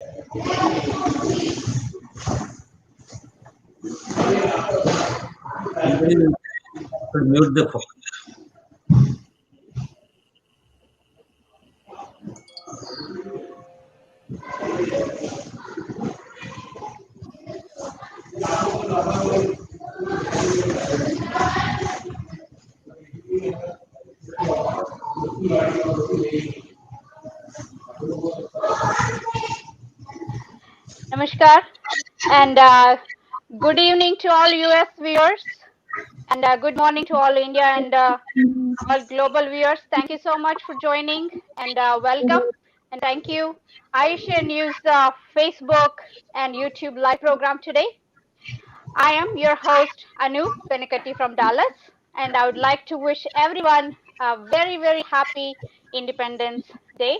You should mute the phone. Namaskar and good evening to all US viewers and good morning to all India and all global viewers. Thank you so much for joining and welcome and thank you. Aisha News Facebook and YouTube live program today. I am your host Anu Penakati from Dallas and I would like to wish everyone a very happy Independence Day.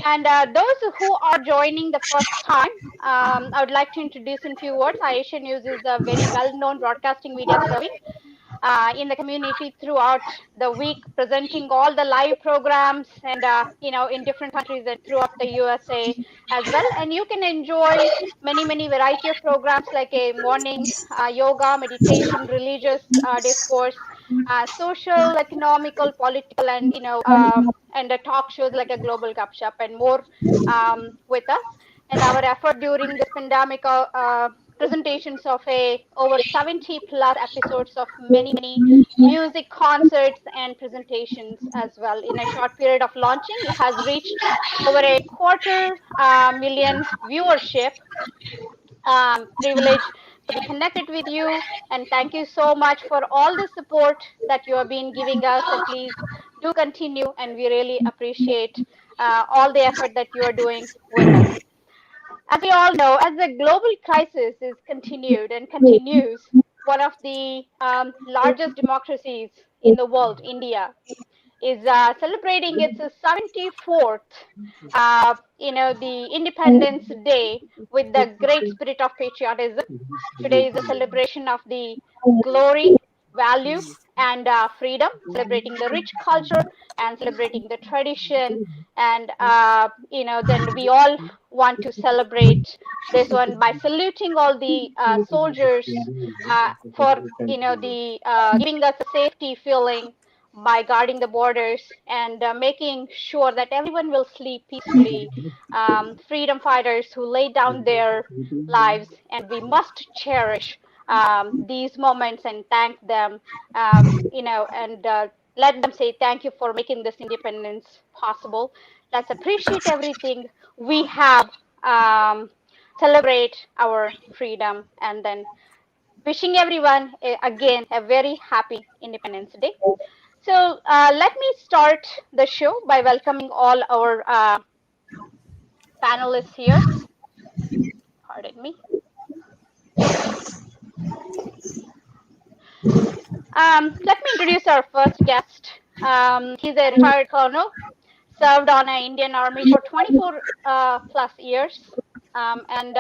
And those who are joining the first time, I would like to introduce in few words. Aisha News is a very well-known broadcasting media serving in the community throughout the week, presenting all the live programs and in different countries and throughout the USA as well. And you can enjoy many variety of programs like a morning yoga, meditation, religious discourse, social, economical, political, and and the talk shows like a global gupshup and more with us. And our effort during this pandemic presentations of over 70 plus episodes of many music concerts and presentations as well. In a short period of launching, it has reached over a quarter million viewership. Privilege to be connected with you, and thank you so much for all the support that you have been giving us, and please do continue, and we really appreciate all the effort that you are doing with us. As we all know, as the global crisis is continued and continues, one of the largest democracies in the world, India, is celebrating its 74th, the Independence Day with the great spirit of patriotism. Today is a celebration of the glory, value, and freedom, celebrating the rich culture and celebrating the tradition. And, then we all want to celebrate this one by saluting all the soldiers for, the giving us a safety feeling by guarding the borders and making sure that everyone will sleep peacefully. Freedom fighters who laid down their lives, and we must cherish these moments and thank them, and let them say thank you for making this independence possible. Let's appreciate everything we have, celebrate our freedom, and then wishing everyone again a very happy Independence Day. So let me start the show by welcoming all our panelists here. Pardon me. Let me introduce our first guest. He's a retired colonel, served on an Indian Army for 24 plus years, and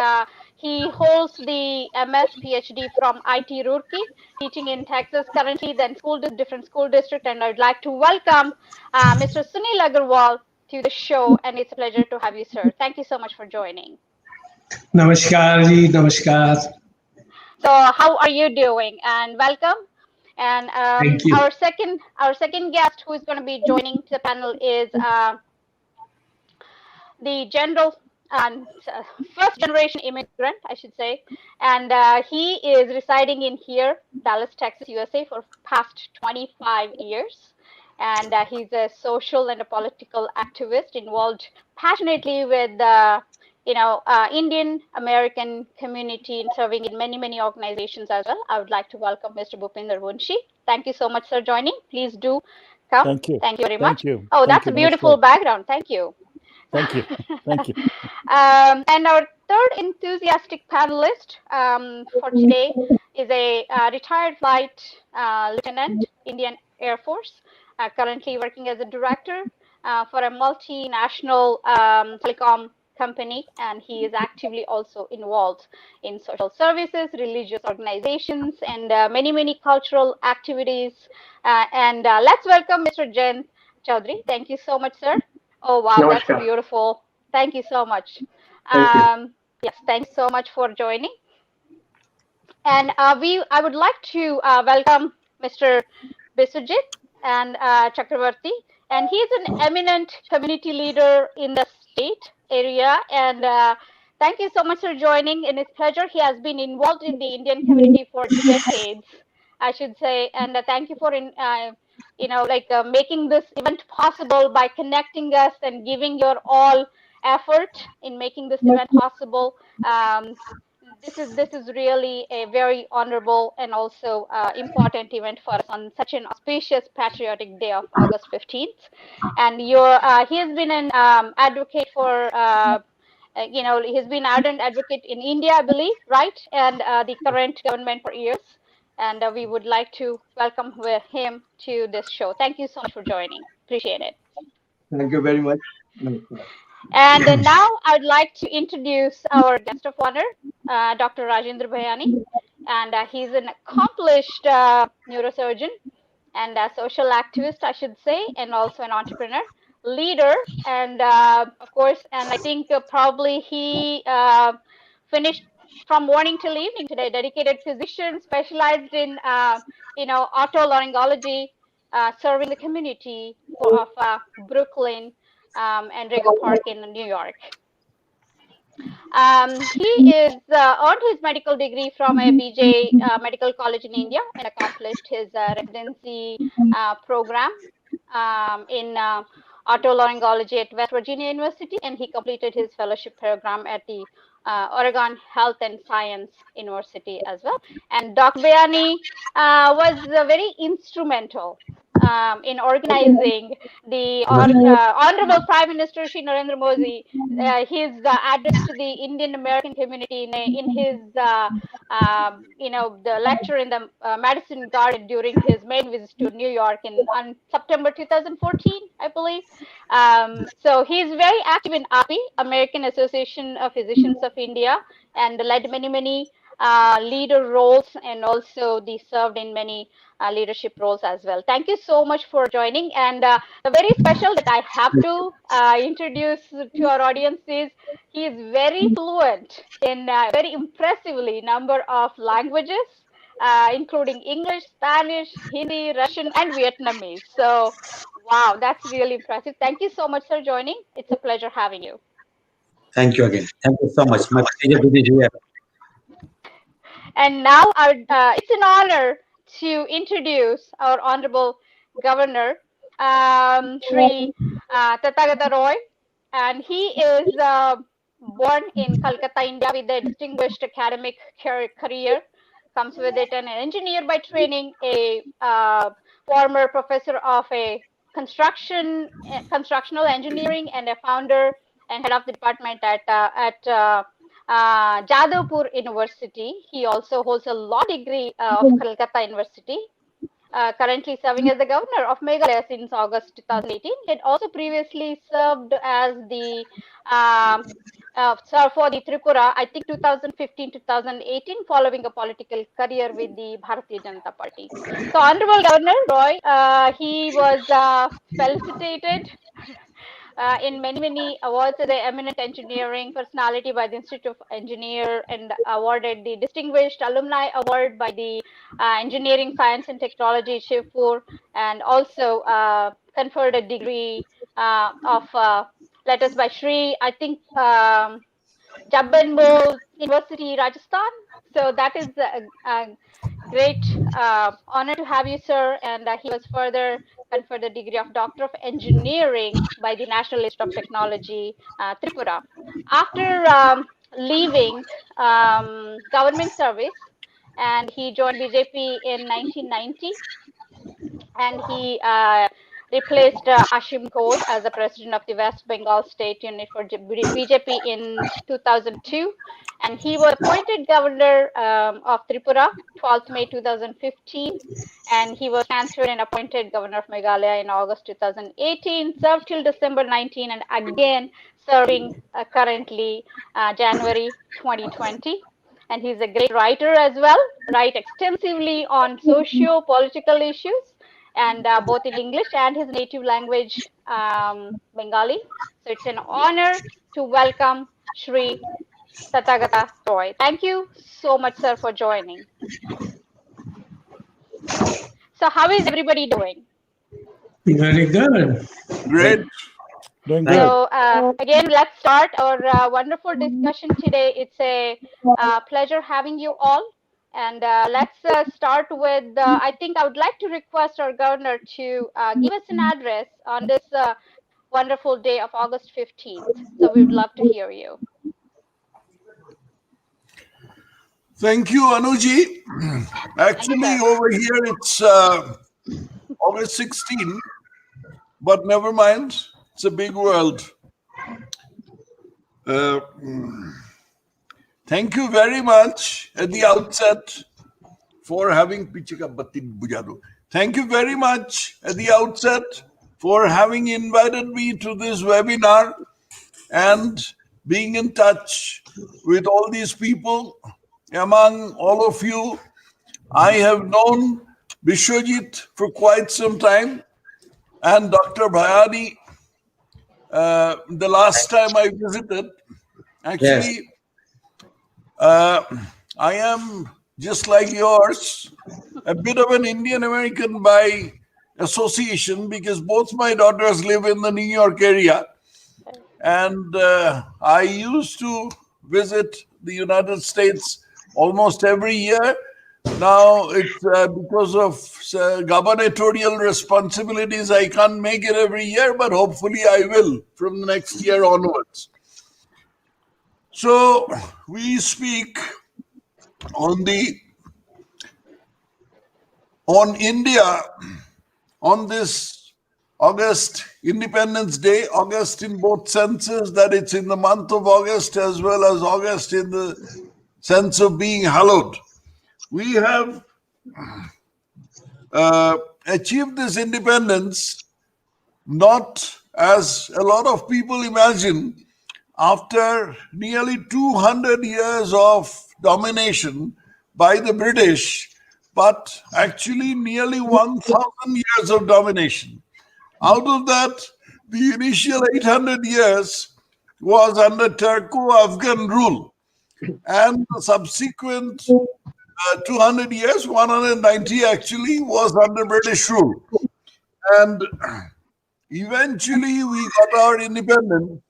he holds the MS PhD from IT Roorkee, teaching in Texas currently, then different school district. And I'd like to welcome Mr. Sunil Agarwal to the show, and it's a pleasure to have you, sir. Thank you so much for joining. Namaskar ji, namaskar. So, how are you doing? And welcome. And Thank you. our second guest who is going to be joining the panel is the general first generation immigrant, I should say, and he is residing in here, Dallas, Texas, USA, for past 25 years. And he's a social and a political activist involved passionately with Indian American community and serving in many organizations as well. I would like to welcome Mr. Bhupinder Vunshi. Thank you so much, sir, joining. Please do come. Thank you. Thank you very much. Thank you. Oh, Thank that's you. a beautiful background. Thank you. Thank you. Thank you. And our third enthusiastic panelist for today is a retired flight lieutenant, Indian Air Force, currently working as a director for a multinational telecom company, and he is actively also involved in social services, religious organizations, and many cultural activities. And let's welcome Mr. Jen Chaudhary. Thank you so much, sir. Oh, wow, Namaskar. that's beautiful. Thank you so much. Yes, thanks so much for joining. And I would like to welcome Mr. Bisujit and Chakravarti. And he is an eminent community leader in the state area. And thank you so much for joining. And it's a pleasure. He has been involved in the Indian community for decades, I should say. And thank you for making this event possible by connecting us and giving your all effort in making this event possible. This is really a very honorable and also important event for us on such an auspicious patriotic day of August 15th. And he has been an advocate for he's been ardent advocate in India, I believe, right? And the current government for years. And we would like to welcome him to this show. Thank you so much for joining. Appreciate it. Thank you very much. And now I'd like to introduce our guest of honor, Dr. Rajendra Bhayani. And he's an accomplished neurosurgeon and a social activist, I should say, and also an entrepreneur, leader, and of course, and I think probably he finished from morning till evening today, dedicated physician specialized in, otolaryngology, serving the community of Brooklyn and Rego Park in New York. He is earned his medical degree from a BJ Medical College in India and accomplished his residency program in otolaryngology at West Virginia University, and he completed his fellowship program at the Oregon Health and Science University as well. And Dr. Bayani was very instrumental in organizing the Honorable Prime Minister Shri Narendra Modi, his address to the Indian American community in his, the lecture in the Madison Garden during his main visit to New York on September 2014, I believe. So he's very active in API, American Association of Physicians of India, and led many leader roles, and also they served in many leadership roles as well. Thank you so much for joining. And the very special that I have to introduce to our audience is he is very fluent in very impressively number of languages, including English, Spanish, Hindi, Russian, and Vietnamese. So, wow, that's really impressive. Thank you so much for joining. It's a pleasure having you. Thank you again. Thank you so much. My pleasure to be here. And now it's an honor to introduce our Honorable Governor, Sri Tathagata Roy. And he is born in Calcutta, India, with a distinguished academic career. Comes with it an engineer by training, a former professor of a constructional engineering, and a founder and head of the department at Jadavpur University. He also holds a law degree of Calcutta University. Currently serving as the governor of Meghalaya since August 2018. He had also previously served as the for the Tripura, I think 2015-2018, following a political career with the Bharatiya Janata Party. So, Honorable Governor Roy, he was felicitated in many awards as the eminent engineering personality by the Institute of Engineer, and awarded the Distinguished Alumni Award by the Engineering, Science and Technology Shivpur, and also conferred a degree of letters by Shri, I think, Jabbanmo University, Rajasthan. So that is a great honor to have you, sir. And he was further conferred the degree of Doctor of Engineering by the National Institute of Technology, Tripura. After leaving government service, and he joined BJP in 1990, and he replaced Ashim Ghosh as the president of the West Bengal State Unit for BJP in 2002, and he was appointed governor of Tripura 12th May 2015, and he was transferred and appointed governor of Meghalaya in August 2018, served till December 19, and again serving currently January 2020. And he's a great writer as well, write extensively on socio-political issues, and both in English and his native language, Bengali. So it's an honor to welcome Shri Tathagata Roy. Thank you so much, sir, for joining. So how is everybody doing? Very good. Great. Doing good. So again, let's start our wonderful discussion today. It's a pleasure having you all. And let's start with, I think I would like to request our governor to give us an address on this wonderful day of August 15th. So we would love to hear you. Thank you, Anuji. Actually, sir. over here it's August 16, but never mind. It's a big world. Thank you very much at the outset for having Thank you very much at the outset for having invited me to this webinar and being in touch with all these people. Among all of you, I have known Bishwajit for quite some time, and Dr. Bhayani, the last time I visited, actually, I am just like yours, a bit of an Indian American by association, because both my daughters live in the New York area. And I used to visit the United States almost every year. Now, it's because of gubernatorial responsibilities, I can't make it every year, but hopefully I will from the next year onwards. So we speak on India on this August Independence Day, August in both senses, that it's in the month of August as well as August in the sense of being hallowed. We have achieved this independence not, as a lot of people imagine, after nearly 200 years of domination by the British, but actually nearly 1,000 years of domination. Out of that, the initial 800 years was under Turco-Afghan rule, and the subsequent 200 years, 190 actually, was under British rule. And eventually we got our independence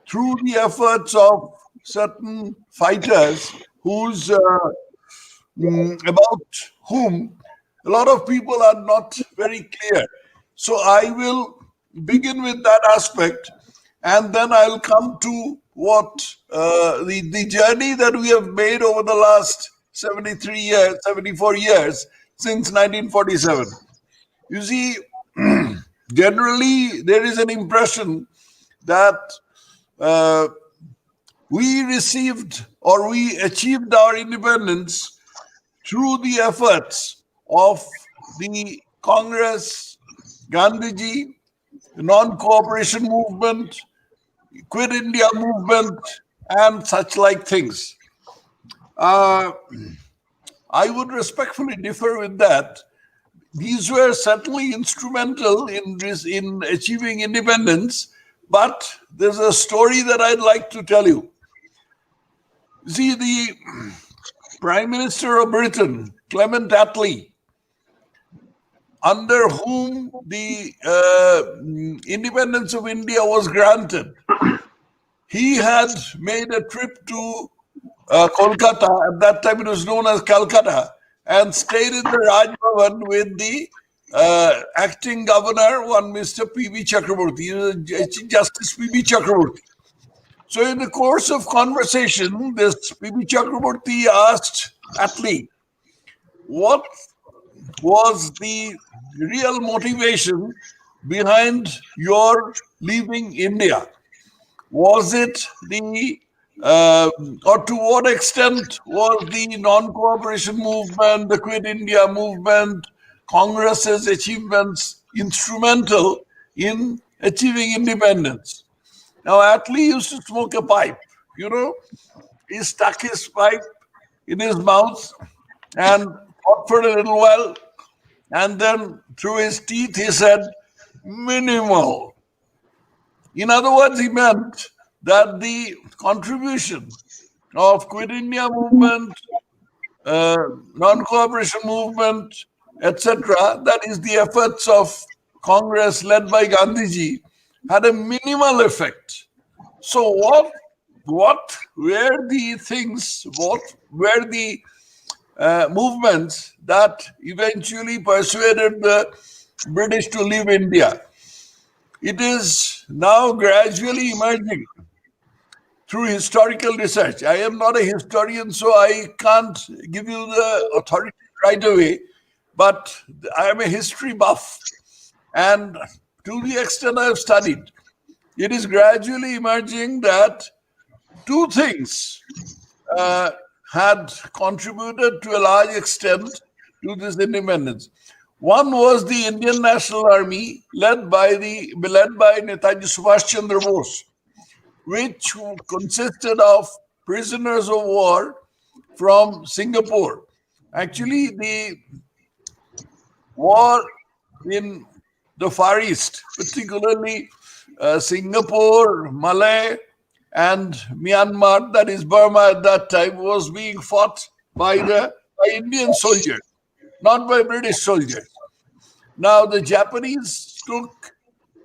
through the efforts of certain fighters whose about whom a lot of people are not very clear. So I will begin with that aspect, and then I'll come to what the journey that we have made over the last 73 years, 74 years since 1947. You see, generally there is an impression that we received or we achieved our independence through the efforts of the Congress, Gandhiji, the non-cooperation movement, Quit India movement, and such like things. I would respectfully differ with that. These were certainly instrumental in achieving independence, but there's a story that I'd like to tell you. See, the Prime Minister of Britain, Clement Attlee, under whom the independence of India was granted, he had made a trip to Kolkata. At that time it was known as Calcutta, and stayed in the Raj Bhavan with the acting governor, one Mr. P.B. Chakraborty, Justice P.B. Chakraborty. So in the course of conversation, this P.B. Chakraborty asked Attlee, what was the real motivation behind your leaving India? Was it the, or to what extent was the non-cooperation movement, the Quit India movement, Congress's achievements instrumental in achieving independence? Now, Attlee used to smoke a pipe, you know. He stuck his pipe in his mouth and thought for a little while, and then through his teeth he said, minimal. In other words, he meant that the contribution of Quit India movement, non-cooperation movement, etc., that is the efforts of Congress led by Gandhiji, had a minimal effect. So what were the things, what were the movements that eventually persuaded the British to leave India? It is now gradually emerging through historical research. I am not a historian, so I can't give you the authority right away, but I am a history buff. And to the extent I have studied, it is gradually emerging that two things had contributed to a large extent to this independence. One was the Indian National Army led by Netaji Subhash Chandra Bose, which consisted of prisoners of war from Singapore. Actually, the war in the Far East, particularly Singapore, Malay, and Myanmar, that is Burma at that time, was being fought by Indian soldiers, not by British soldiers. Now, the Japanese took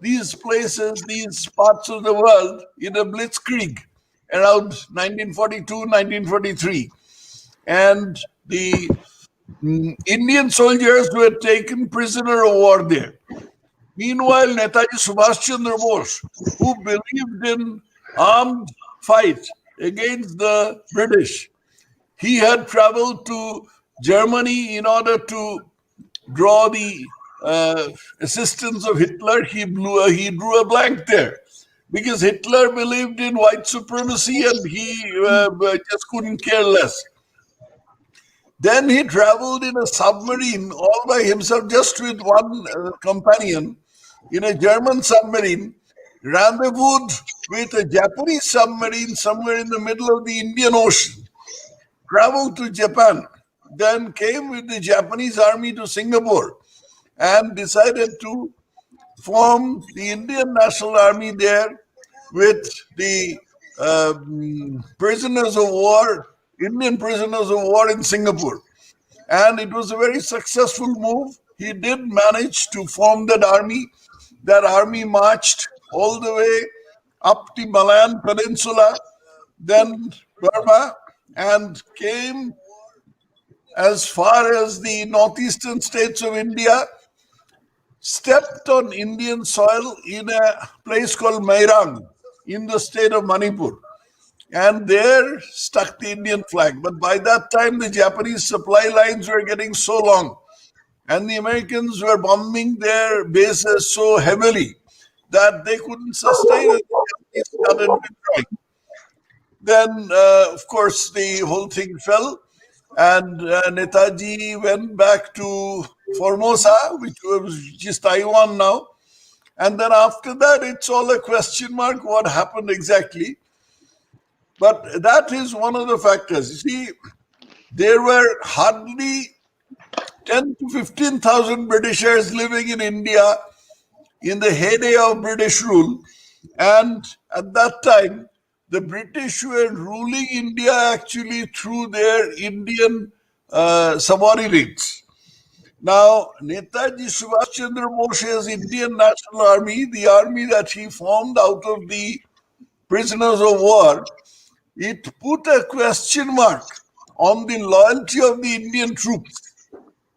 these places, these parts of the world in a blitzkrieg around 1942, 1943. And the Indian soldiers were taken prisoner of war there. Meanwhile, Netaji Subhash Chandra Bose, who believed in armed fight against the British, he had traveled to Germany in order to draw the assistance of Hitler. He drew a blank there because Hitler believed in white supremacy and he just couldn't care less. Then he traveled in a submarine all by himself, just with one companion, in a German submarine, rendezvoused with a Japanese submarine somewhere in the middle of the Indian Ocean, traveled to Japan, then came with the Japanese army to Singapore and decided to form the Indian National Army there with the prisoners of war, Indian prisoners of war in Singapore. And it was a very successful move. He did manage to form that army. That army marched all the way up the Malayan Peninsula, then Burma, and came as far as the northeastern states of India, stepped on Indian soil in a place called Mairang in the state of Manipur. And there stuck the Indian flag. But by that time, the Japanese supply lines were getting so long, and the Americans were bombing their bases so heavily that they couldn't sustain it. The Japanese started withdrawing. Then, of course, the whole thing fell, and Netaji went back to Formosa, which is Taiwan now. And then after that, it's all a question mark what happened exactly. But that is one of the factors. You see, there were hardly 10 to 15,000 Britishers living in India in the heyday of British rule. And at that time, the British were ruling India actually through their Indian subordinates. Now, Netaji Subhash Chandra Bose's Indian National Army, the army that he formed out of the prisoners of war, it put a question mark on the loyalty of the Indian troops.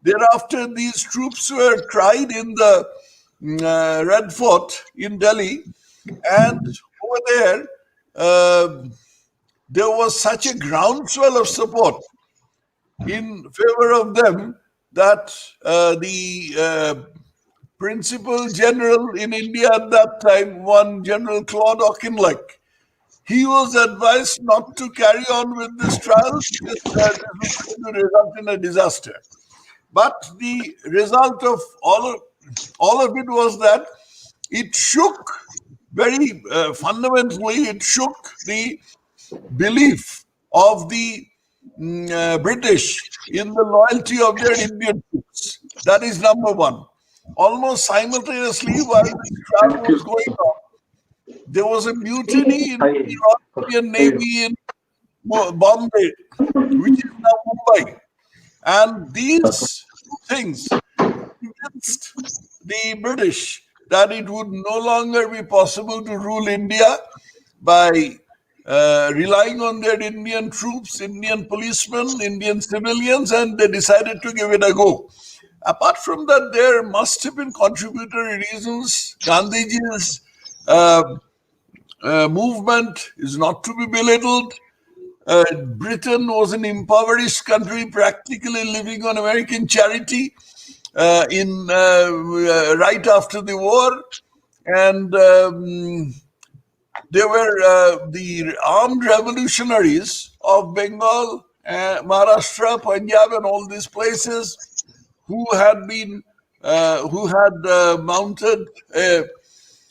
Thereafter, these troops were tried in the Red Fort in Delhi, and over there, there was such a groundswell of support in favor of them that the principal general in India at that time, one General Claude Auchinleck, he was advised not to carry on with this trial because this was going to result in a disaster. But the result of all of it was that it shook very fundamentally, it shook the belief of the British in the loyalty of their Indian troops. That is number one. Almost simultaneously, while this trial was going on, there was a mutiny in the Royal Indian Navy in Bombay, which is now Mumbai. And these things convinced the British that it would no longer be possible to rule India by relying on their Indian troops, Indian policemen, Indian civilians, and they decided to give it a go. Apart from that, there must have been contributory reasons. Gandhiji's movement is not to be belittled. Britain was an impoverished country, practically living on American charity right after the war, and there were the armed revolutionaries of Bengal, Maharashtra, Punjab, and all these places who had mounted a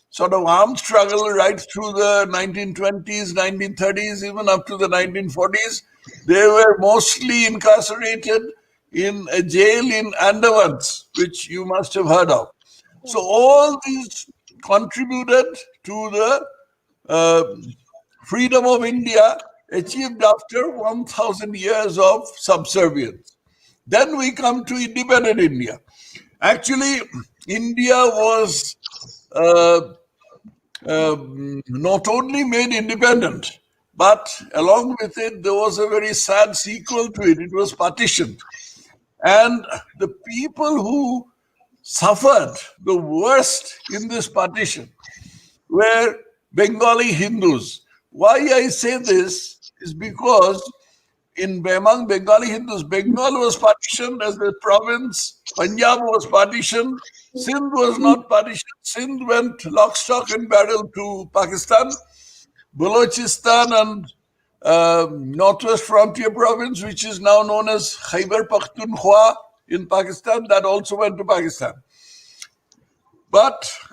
sort of armed struggle right through the 1920s, 1930s, even up to the 1940s. They were mostly incarcerated in a jail in Andamans, which you must have heard of. So all these contributed to the freedom of India achieved after 1,000 years of subservience. Then we come to independent India. Actually, India was not only made independent, but along with it, there was a very sad sequel to it. It was partitioned. And the people who suffered the worst in this partition were Bengali Hindus. Why I say this is because among Bengali Hindus, Bengal was partitioned as a province, Punjab was partitioned, Sindh was not partitioned. Sindh went lock, stock, and barrel to Pakistan. Balochistan and Northwest Frontier Province, which is now known as Khyber Pakhtunkhwa in Pakistan, that also went to Pakistan.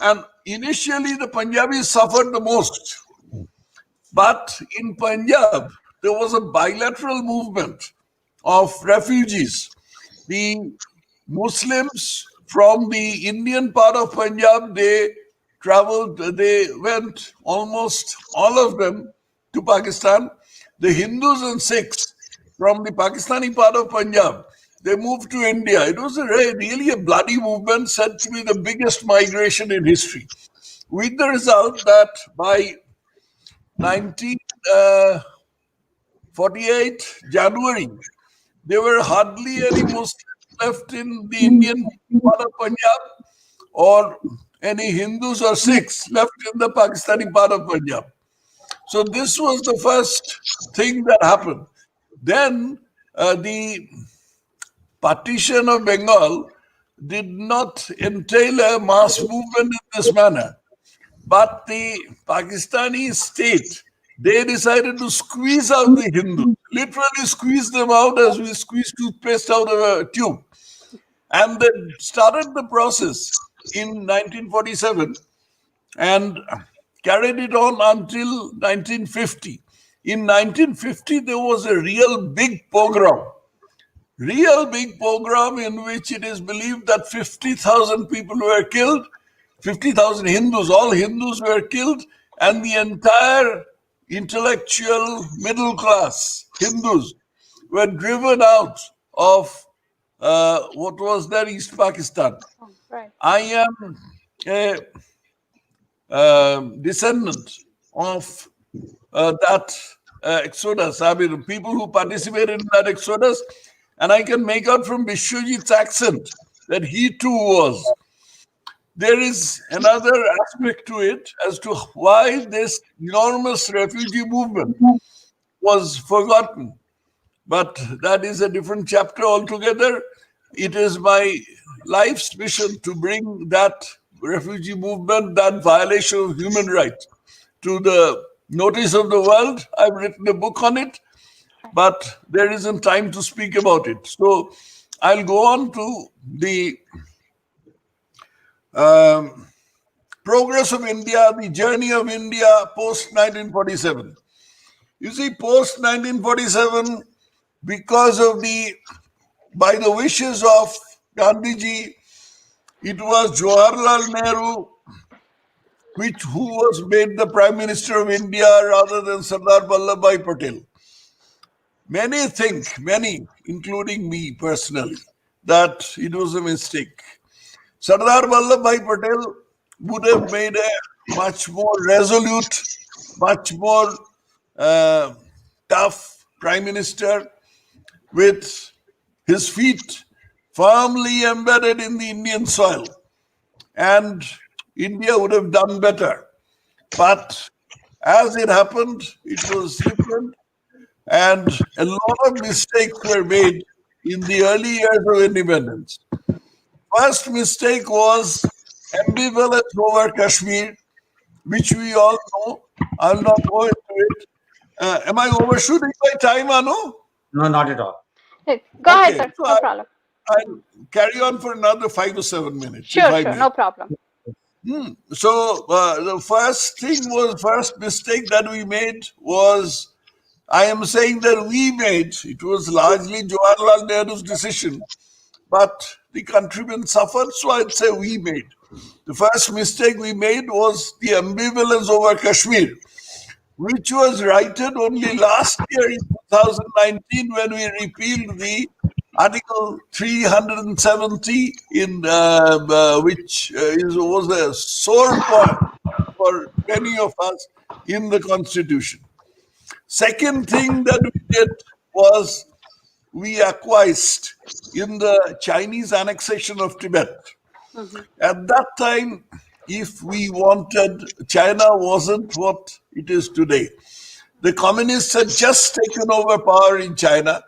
And initially the Punjabis suffered the most. But in Punjab, there was a bilateral movement of refugees. The Muslims from the Indian part of Punjab, they went almost all of them to Pakistan. The Hindus and Sikhs from the Pakistani part of Punjab, they moved to India. It was really a bloody movement, said to be the biggest migration in history. With the result that by 1948 January, there were hardly any Muslims left in the Indian part of Punjab, or any Hindus or Sikhs left in the Pakistani part of Punjab. So this was the first thing that happened. Then the partition of Bengal did not entail a mass movement in this manner. But the Pakistani state, they decided to squeeze out the Hindus, literally squeeze them out as we squeeze toothpaste out of a tube. And they started the process in 1947 and carried it on until 1950. In 1950, there was a real big pogrom in which it is believed that 50,000 people were killed, 50,000 Hindus, all Hindus were killed, and the entire intellectual middle class Hindus were driven out of what was then East Pakistan. Right. I am a descendant of that exodus. I mean, people who participated in that exodus, and I can make out from Vishwajit's accent that he too was. There is another aspect to it as to why this enormous refugee movement was forgotten. But that is a different chapter altogether. It is my life's mission to bring that refugee movement, that violation of human rights, to the notice of the world. I've written a book on it, but there isn't time to speak about it. So I'll go on to the progress of India, the journey of India post 1947. You see, post 1947, because of by the wishes of Gandhiji, it was Jawaharlal Nehru who was made the Prime Minister of India rather than Sardar Vallabhbhai Patel. Many, including me personally, that it was a mistake. Sardar Vallabhbhai Patel would have made a much more resolute, much more tough Prime Minister with his feet firmly embedded in the Indian soil. And India would have done better. But as it happened, it was different. And a lot of mistakes were made in the early years of independence. First mistake was ambivalence over Kashmir, which we all know. I'll not go into it. Am I overshooting my time, Anu? No, not at all. Go ahead, sir. So No problem. I'll carry on for another 5 or 7 minutes. Sure, if I sure. may. No problem. So the first mistake that we made was, I am saying that we made, it was largely Jawaharlal Nehru's decision, but the countrymen suffered, so I'd say we made. The first mistake we made was the ambivalence over Kashmir, which was righted only last year in 2019 when we repealed the Article 370, which was a sore point for many of us in the Constitution. Second thing that we did was we acquiesced in the Chinese annexation of Tibet. At that time, if we wanted, China wasn't what it is today. The communists had just taken over power in China.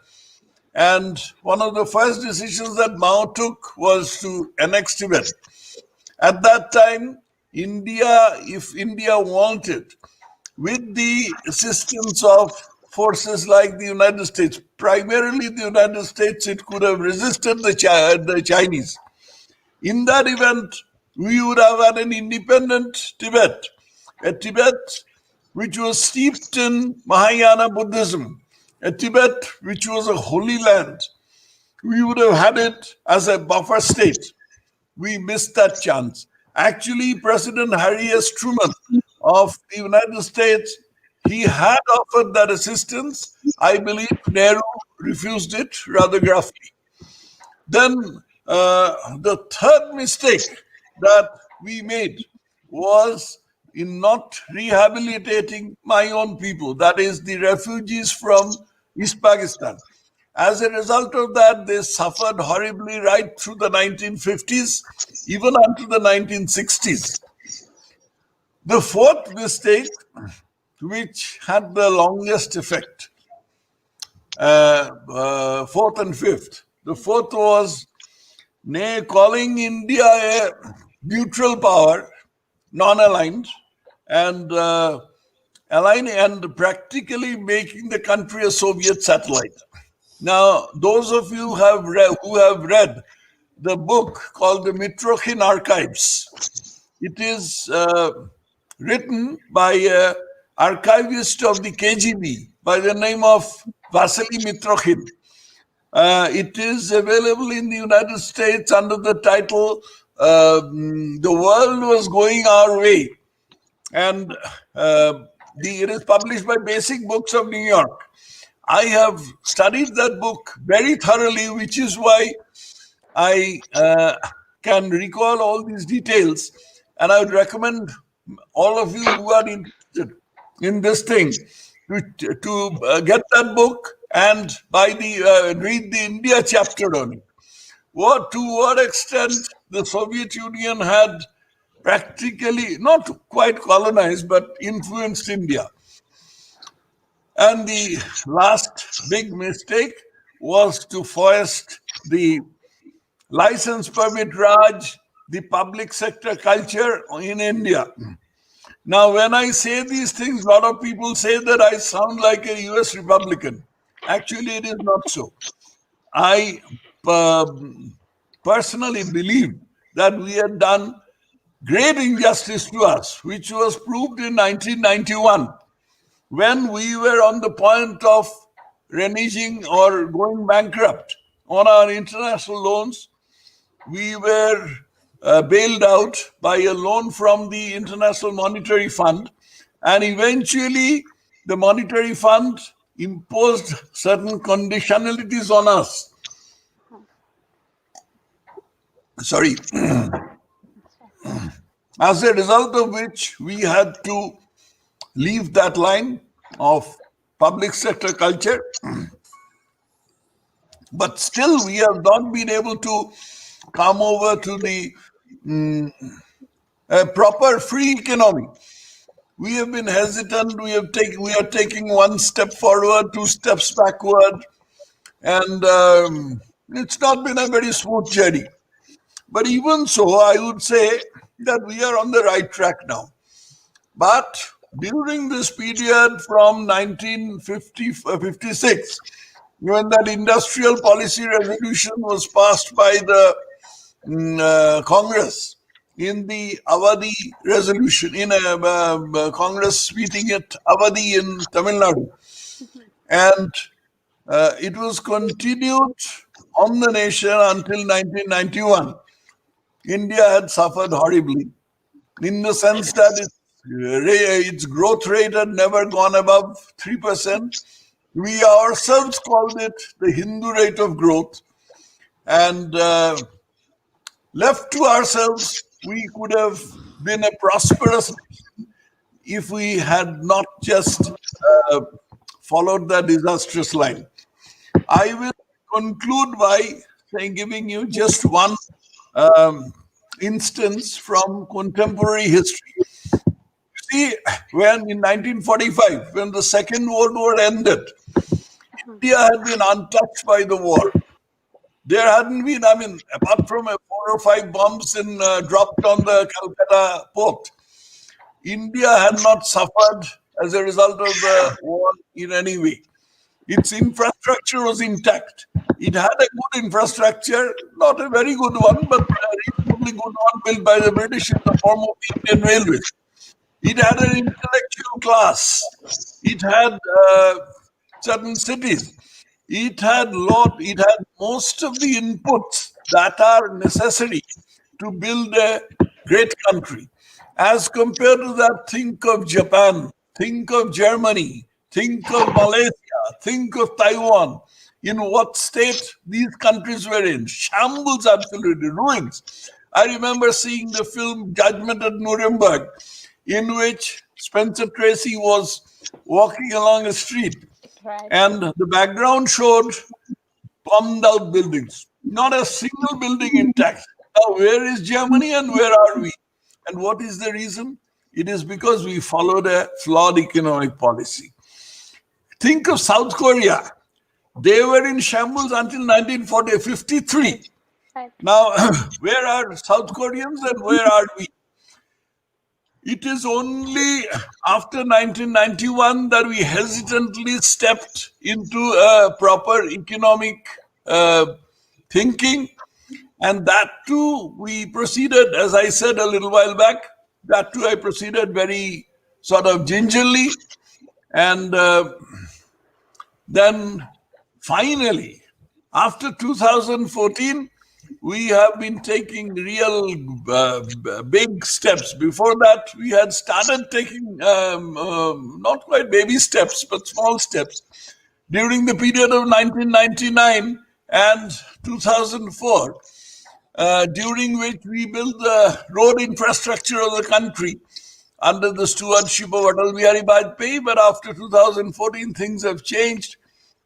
And one of the first decisions that Mao took was to annex Tibet. At that time, if India wanted, with the assistance of forces like the United States, primarily the United States, it could have resisted the Chinese. In that event, we would have had an independent Tibet, a Tibet which was steeped in Mahayana Buddhism, a Tibet which was a holy land. We would have had it as a buffer state. We missed that chance. Actually, President Harry S. Truman of the United States, he had offered that assistance. I believe Nehru refused it rather gruffly. Then the third mistake that we made was in not rehabilitating my own people, that is the refugees from East Pakistan. As a result of that, they suffered horribly right through the 1950s, even until the 1960s. The fourth mistake, which had the longest effect, fourth and fifth. The fourth was calling India a neutral power, non-aligned, and and practically making the country a Soviet satellite. Now, those of you who have read the book called the Mitrokhin Archives, it is written by an archivist of the KGB by the name of Vasily Mitrokhin. It is available in the United States under the title The World Was Going Our Way. And it is published by Basic Books of New York. I have studied that book very thoroughly, which is why I can recall all these details. And I would recommend all of you who are interested in this thing to get that book and read the India chapter on it. To what extent the Soviet Union had practically, not quite colonized, but influenced India. And the last big mistake was to foist the license permit Raj, the public sector culture in India. Now, when I say these things, a lot of people say that I sound like a US Republican. Actually, it is not so. I personally believe that we had done great injustice to us, which was proved in 1991, when we were on the point of reneging or going bankrupt on our international loans. We were bailed out by a loan from the International Monetary Fund, and eventually the Monetary Fund imposed certain conditionalities on us. Sorry. As a result of which we had to leave that line of public sector culture. But still, we have not been able to come over to the proper free economy. We have been hesitant. We are taking one step forward, two steps backward, and it's not been a very smooth journey. But even so, I would say that we are on the right track now. But during this period from 1956, when that industrial policy resolution was passed by the Congress in the Avadi resolution, in a Congress meeting at Avadi in Tamil Nadu, and it was continued on the nation until 1991. India had suffered horribly in the sense that its growth rate had never gone above 3%. We ourselves called it the Hindu rate of growth, and left to ourselves, we could have been a prosperous nation if we had not just followed the disastrous line. I will conclude by giving you just one instance from contemporary history. See, when in 1945, when the Second World War ended, India had been untouched by the war. There hadn't been, apart from 4 or 5 bombs dropped on the Calcutta port, India had not suffered as a result of the war in any way. Its infrastructure was intact. It had a good infrastructure, not a very good one, but a reasonably good one built by the British in the form of the Indian Railways. It had an intellectual class. It had certain cities. It had most of the inputs that are necessary to build a great country. As compared to that, think of Japan, think of Germany, think of Malaysia, think of Taiwan. In what state these countries were in. Shambles, absolutely, ruins. I remember seeing the film Judgment at Nuremberg, in which Spencer Tracy was walking along a street, and the background showed bombed out buildings, not a single building intact. Now, where is Germany and where are we? And what is the reason? It is because we followed a flawed economic policy. Think of South Korea. They were in shambles until 1953. Now, where are South Koreans and where are we? It is only after 1991 that we hesitantly stepped into a proper economic thinking. And that too, we proceeded, as I said a little while back, that too I proceeded very sort of gingerly. And then finally, after 2014, we have been taking real big steps. Before that, we had started taking not quite baby steps, but small steps. During the period of 1999 and 2004, during which we built the road infrastructure of the country under the stewardship of Atal Bihari Vajpayee. But after 2014, things have changed,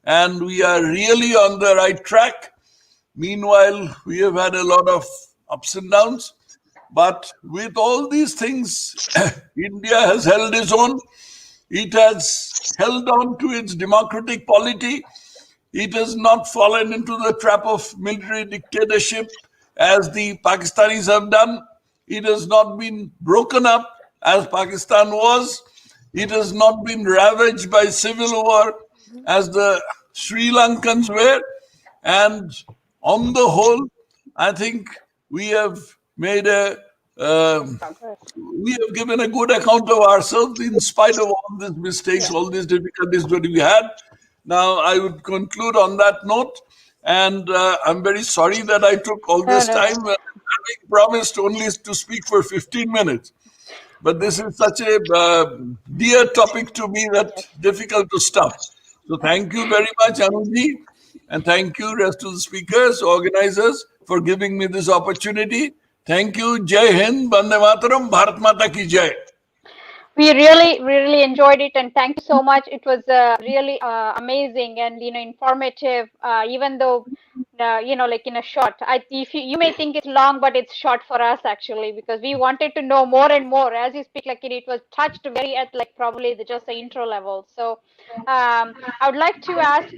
and we are really on the right track. Meanwhile, we have had a lot of ups and downs. But with all these things, India has held its own. It has held on to its democratic polity. It has not fallen into the trap of military dictatorship as the Pakistanis have done. It has not been broken up as Pakistan was. It has not been ravaged by civil war as the Sri Lankans were. And on the whole, I think we have made we have given a good account of ourselves in spite of all these mistakes, all these difficulties that we had. Now, I would conclude on that note And I'm very sorry that I took all this time, having promised only to speak for 15 minutes. But this is such a dear topic to me that difficult to stop. So thank you very much, Anuji, and thank you rest of the speakers, organizers, for giving me this opportunity. Thank you. Jai Hind, Bande Mataram, Bharat Mata ki Jai. We really enjoyed it, and thank you so much. It was really amazing and informative. Even though like in a short, if you may think it's long, but it's short for us actually, because we wanted to know more and more. As you speak, like it was touched very at like probably just the intro level. So I would like to ask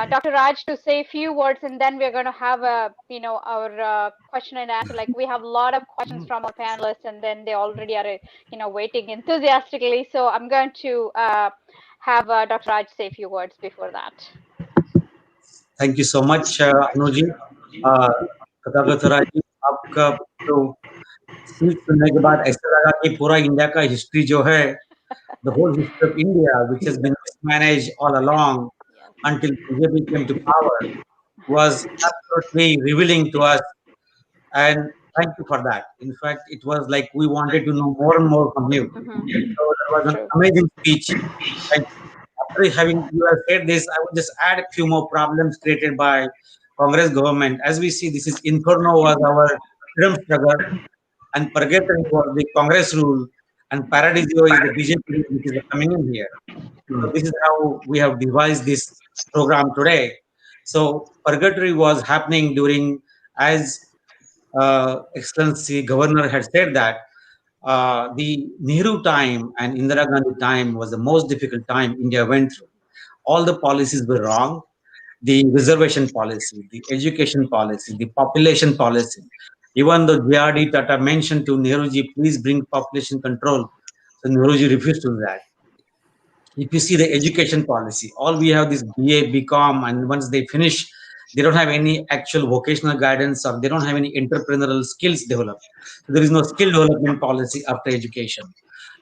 Dr. Raj to say a few words, and then we're going to have our question and answer. Like we have a lot of questions from our panelists, and then they already are waiting enthusiastically. So I'm going to have Dr. Raj say a few words before that. Thank you so much Anuj ji कथागतरा जी आपका तो speech सुनने के बाद ऐसा लगा कि पूरा इंडिया का हिस्ट्री जो है the whole history of India, which has been mismanaged all along until BJP came to power, was absolutely revealing to us. And thank you for that. In fact, it was like we wanted to know more and more from you. So that was an amazing speech. And after having you have said this, I would just add a few more problems created by Congress government. As we see, this is Inferno was our freedom struggle, and Purgatorio was the Congress rule, and Paradiso is the BJP rule, which is coming in here. So this is how we have devised this program today. So Purgatory was happening during, as Excellency Governor had said that the Nehru time and Indira Gandhi time was the most difficult time India went through. All the policies were wrong. The reservation policy, the education policy, the population policy. Even though J.R.D. Tata mentioned to Nehruji, please bring population control. So Nehruji refused to do that. If you see the education policy, all we have this BA, BCom, and once they finish, they don't have any actual vocational guidance or they don't have any entrepreneurial skills developed. So there is no skill development policy after education.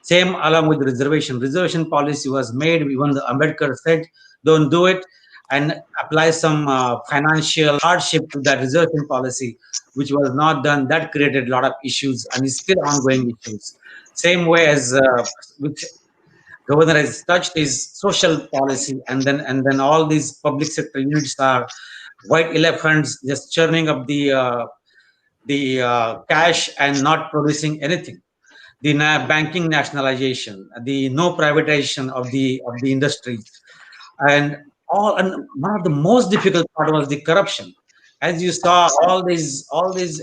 Same along with the reservation. Reservation policy was made, even the Ambedkar said, don't do it, and apply some financial hardship to that reservation policy, which was not done. That created a lot of issues and is still ongoing issues. Same way as which governor has touched is social policy, and then all these public sector units are white elephants just churning up the cash and not producing anything. The banking nationalization, the no privatization of the industries, and one of the most difficult part was the corruption. As you saw, all these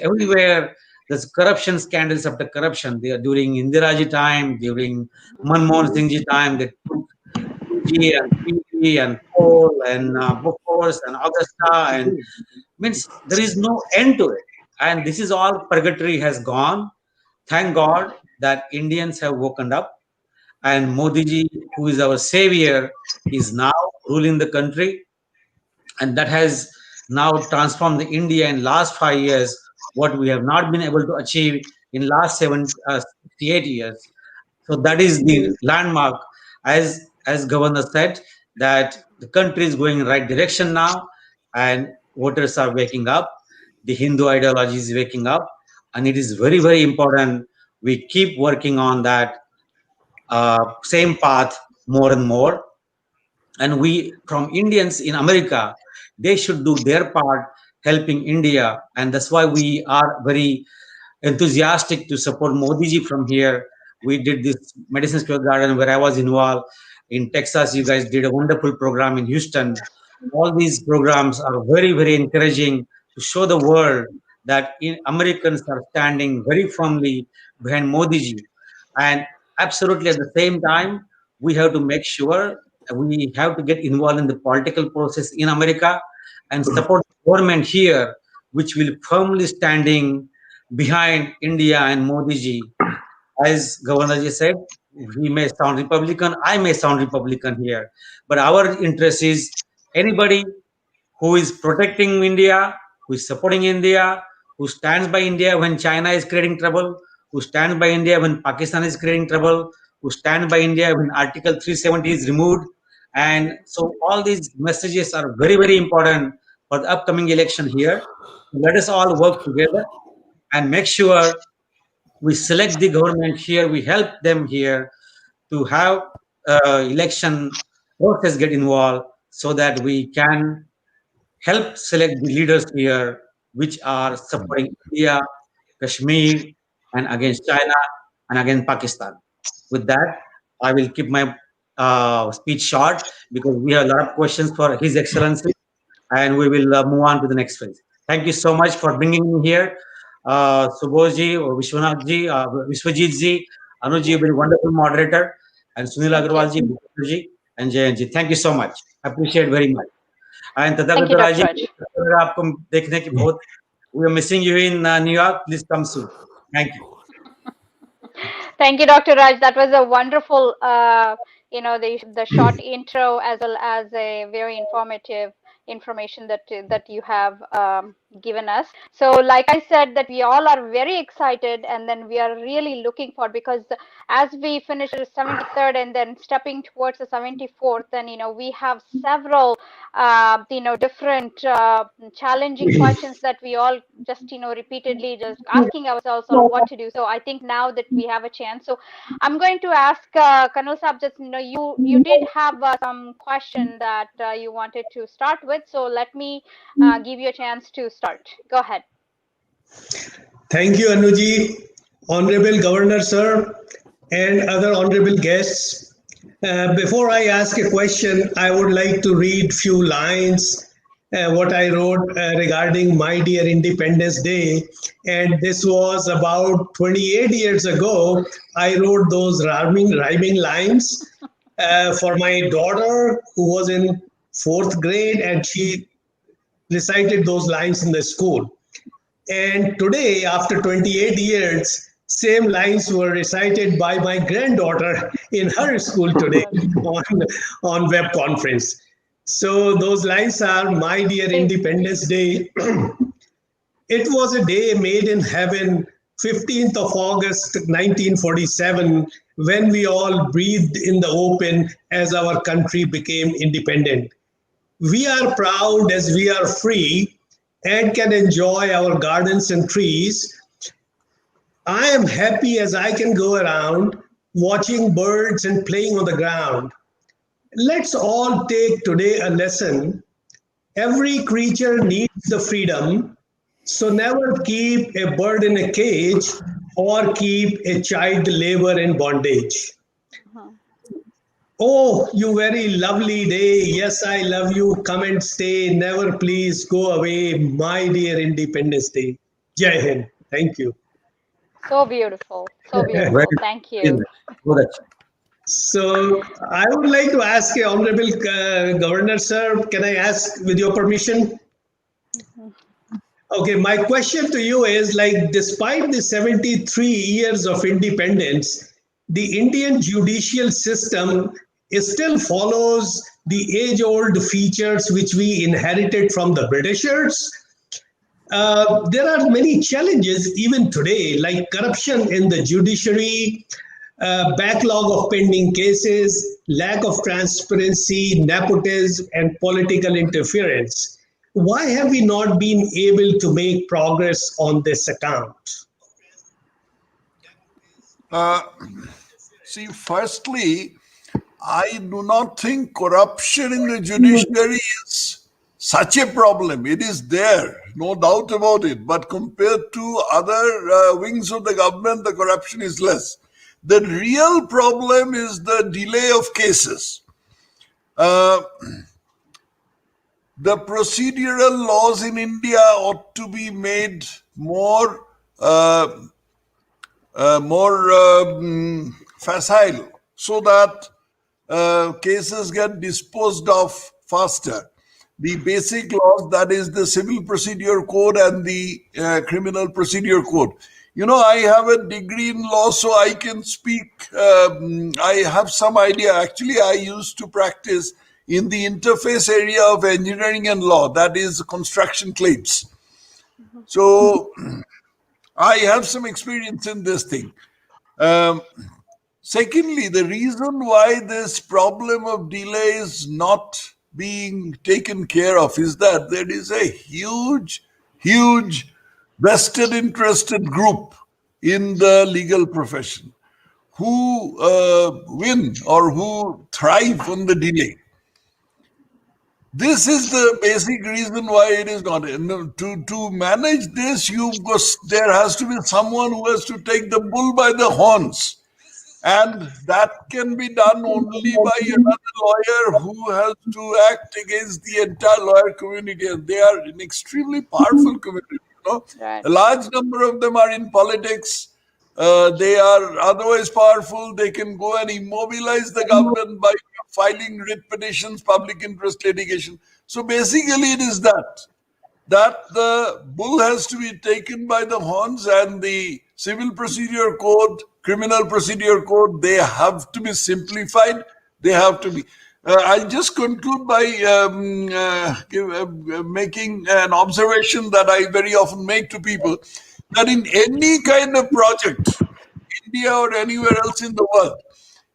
everywhere. There's corruption scandals after corruption. They are during Indiraji time, during Manmohan Singh ji time. They took 2G and 3G and coal and Bofors and Augusta, and means there is no end to it. And this is all purgatory has gone. Thank God that Indians have woken up, and Modi ji, who is our savior, is now ruling the country, and that has now transformed the India in last 5 years. What we have not been able to achieve in last 68 years. So that is the landmark, as Governor said, that the country is going in the right direction now, and voters are waking up. The Hindu ideology is waking up, and it is very, very important we keep working on that same path more and more. And we, from Indians in America, they should do their part helping India, and that's why we are very enthusiastic to support Modi ji from here. We did this Medicine Square Garden where I was involved. In Texas, you guys did a wonderful program in Houston. All these programs are very, very encouraging to show the world that Americans are standing very firmly behind Modi ji. And absolutely at the same time, we have to make sure we have to get involved in the political process in America and support the government here, which will firmly standing behind India and Modi ji. As Governor ji said, he may sound Republican, I may sound Republican here, but our interest is anybody who is protecting India, who is supporting India, who stands by India when China is creating trouble, who stands by India when Pakistan is creating trouble, who stands by India when Article 370 is removed, And so all these messages are very, very important for the upcoming election here. Let us all work together and make sure we select the government here, we help them here to have election process get involved so that we can help select the leaders here which are supporting India, Kashmir, and against China and against Pakistan. With that, I will keep my speech short because we have a lot of questions for His Excellency, and we will move on to the next phase. Thank you so much for bringing me here. Subhoji, Vishwanath ji, Vishwajit ji, Anuj ji, very wonderful moderator, and Sunil Thank Agarwal ji, you. Bhupendra ji, and Jayan ji. Thank you so much. I appreciate very much. And Thank you, Tadagatara Dr. ji, Raj. आपको देखने की बहुत, we are missing you in New York. Please come soon. Thank you. Thank you, Dr. Raj. That was a wonderful, the short intro as well as a very informative information that you have given us. So, like I said, that we all are very excited, and then we are really looking for, because as we finish the 73rd and then stepping towards the 74th, then we have several different challenging questions that we all just repeatedly just asking ourselves on what to do. So I think now that we have a chance, so I'm going to ask Kanal Sahab, just you did have some question that you wanted to start with, so let me give you a chance to start. Go ahead. Thank you, Anuji, Honorable Governor, sir, and other honorable guests. Before I ask a question, I would like to read few lines what I wrote regarding my dear Independence Day. And this was about 28 years ago. I wrote those rhyming lines for my daughter who was in fourth grade, and she recited those lines in the school. And today, after 28 years, same lines were recited by my granddaughter in her school today on web conference. So those lines are, my dear Please. Independence Day. It was a day made in heaven, 15th of August 1947, when we all breathed in the open as our country became independent. We are proud as we are free and can enjoy our gardens and trees. I am happy as I can go around watching birds and playing on the ground. Let's all take today a lesson. Every creature needs the freedom, so never keep a bird in a cage or keep a child labor in bondage. Oh, you very lovely day. Yes, I love you. Come and stay. Never please go away, my dear Independence Day. Jai Hind. Thank you. So beautiful. So Very beautiful. Thank you. good. So I would like to ask a Honorable Governor, sir. Can I ask with your permission? Okay, my question to you is, like, despite the 73 years of independence, the Indian judicial system still follows the age-old features which we inherited from the Britishers. There are many challenges even today, like corruption in the judiciary, backlog of pending cases, lack of transparency, nepotism, and political interference. Why have we not been able to make progress on this account? See, firstly, I do not think corruption in the judiciary is such a problem. It is there, no doubt about it. But compared to other wings of the government, the corruption is less. The real problem is the delay of cases. The procedural laws in India ought to be made more facile, so that cases get disposed of faster. The basic laws, that is the Civil Procedure Code and the Criminal Procedure Code. I have a degree in law, so I can speak. I have some idea. Actually, I used to practice in the interface area of engineering and law, that is construction claims. So I have some experience in this thing. Secondly, the reason why this problem of delay is not being taken care of is that there is a huge vested interested group in the legal profession who win or who thrive on the delay. This is the basic reason why it is not. To manage this, there has to be someone who has to take the bull by the horns. And that can be done only by another lawyer who has to act against the entire lawyer community. And they are an extremely powerful community. Right. A large number of them are in politics. They are otherwise powerful. They can go and immobilize the government by filing writ petitions, public interest litigation. So basically, it is that the bull has to be taken by the horns, and the civil procedure code, criminal procedure code, they have to be simplified. They have to be. I'll just conclude by making an observation that I very often make to people, that in any kind of project, India or anywhere else in the world,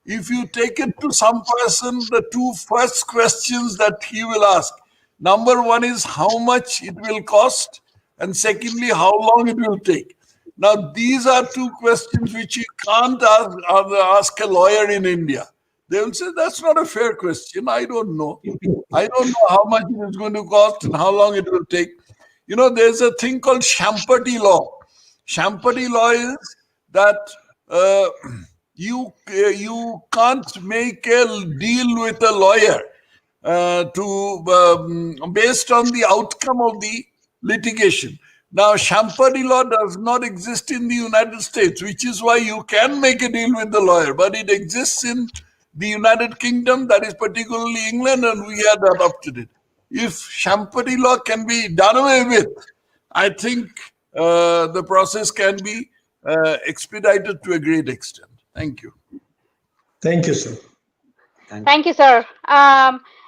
if you take it to some person, the two first questions that he will ask, number one is how much it will cost, and secondly, how long it will take. Now, these are two questions which you can't ask a lawyer in India. They will say, that's not a fair question. I don't know. I don't know how much it is going to cost and how long it will take. There's a thing called Shampati law. Shampati law is that you can't make a deal with a lawyer based on the outcome of the litigation. Now, Shampati law does not exist in the United States, which is why you can make a deal with the lawyer, but it exists in the United Kingdom, that is particularly England, and we had adopted it. If Shampati law can be done away with, I think the process can be expedited to a great extent. Thank you. Thank you, sir. Thank you, sir.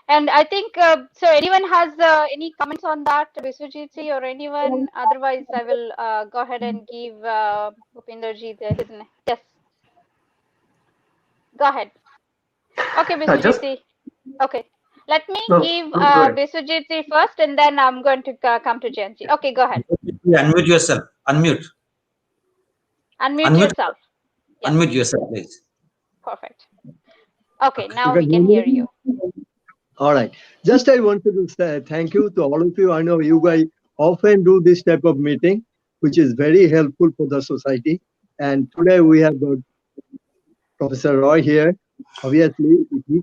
And I think, so anyone has any comments on that, Biswajit ji or anyone? Otherwise, I will go ahead and give Bhupinder ji his name. Yes. Go ahead. Okay, Biswajit ji. Okay. Let me give Biswajit ji first, and then I'm going to come to Jayanti ji. Okay, go ahead. Unmute yourself. Unmute yourself. Yes. Unmute yourself, please. Perfect. Okay, now we can hear you. All right. Just I wanted to say thank you to all of you. I know you guys often do this type of meeting, which is very helpful for the society. And today we have got Professor Roy here. Obviously, we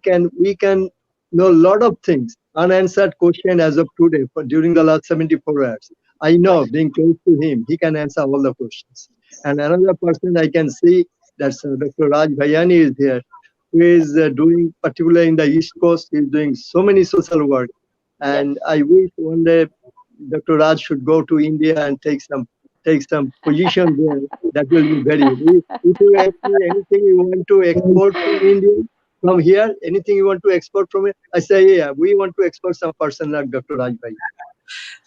can know a lot of things, unanswered question as of today, for during the last 74 hours. I know, being close to him, he can answer all the questions. And another person I can see, that's Dr. Raj Bhayani is here, who is doing, particularly in the East Coast, he's doing so many social work. And I wish one day Dr. Raj should go to India and take some position there. That will be very good. If you have anything you want to export from India, from here, anything you want to export from it, I say, yeah, we want to export some person like Dr. Raj Bhai.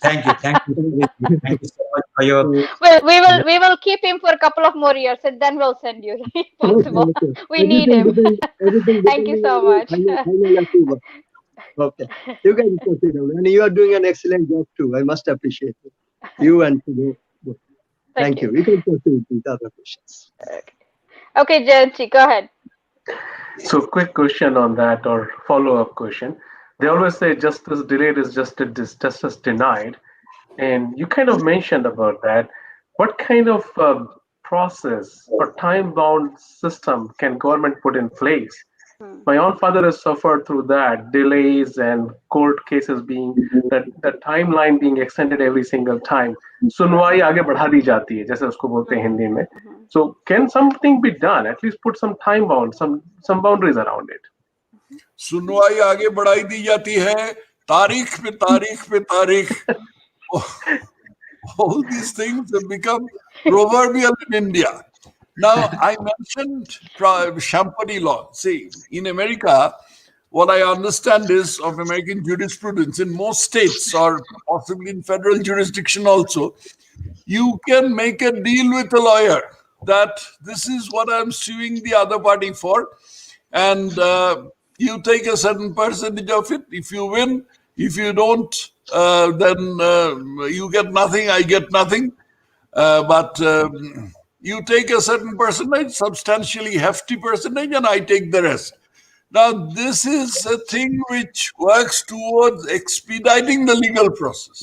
Thank you. Thank you so much for your. Well, we will keep him for a couple of more years, and then we'll send you. If possible, Okay. we need him. Thank you so much. Okay, you can consider, and you are doing an excellent job too. I must appreciate it. You and both. Thank you. We can proceed with other questions. Okay, Jayanti, go ahead. So, quick question on that, or follow-up question. They always say justice delayed is justice denied, and you kind of mentioned about that. What kind of process or time-bound system can government put in place? My own father has suffered through that, delays and court cases being, the timeline being extended every single time. सुनवाई आगे बढ़ा दी जाती है, जैसे उसको बोलते हैं हिंदी में. So can something be done? At least put some time bound, some boundaries around it. सुनवाई आगे बढ़ाई दी जाती है, तारीख पे तारीख. All these things have become proverbial in India. Now, I mentioned Shampati law. See, in America, what I understand is of American jurisprudence, in most states or possibly in federal jurisdiction also, you can make a deal with a lawyer that this is what I'm suing the other party for, and you take a certain percentage of it. If you win, if you don't, then you get nothing, I get nothing. But you take a certain percentage, substantially hefty percentage, and I take the rest. Now, this is a thing which works towards expediting the legal process.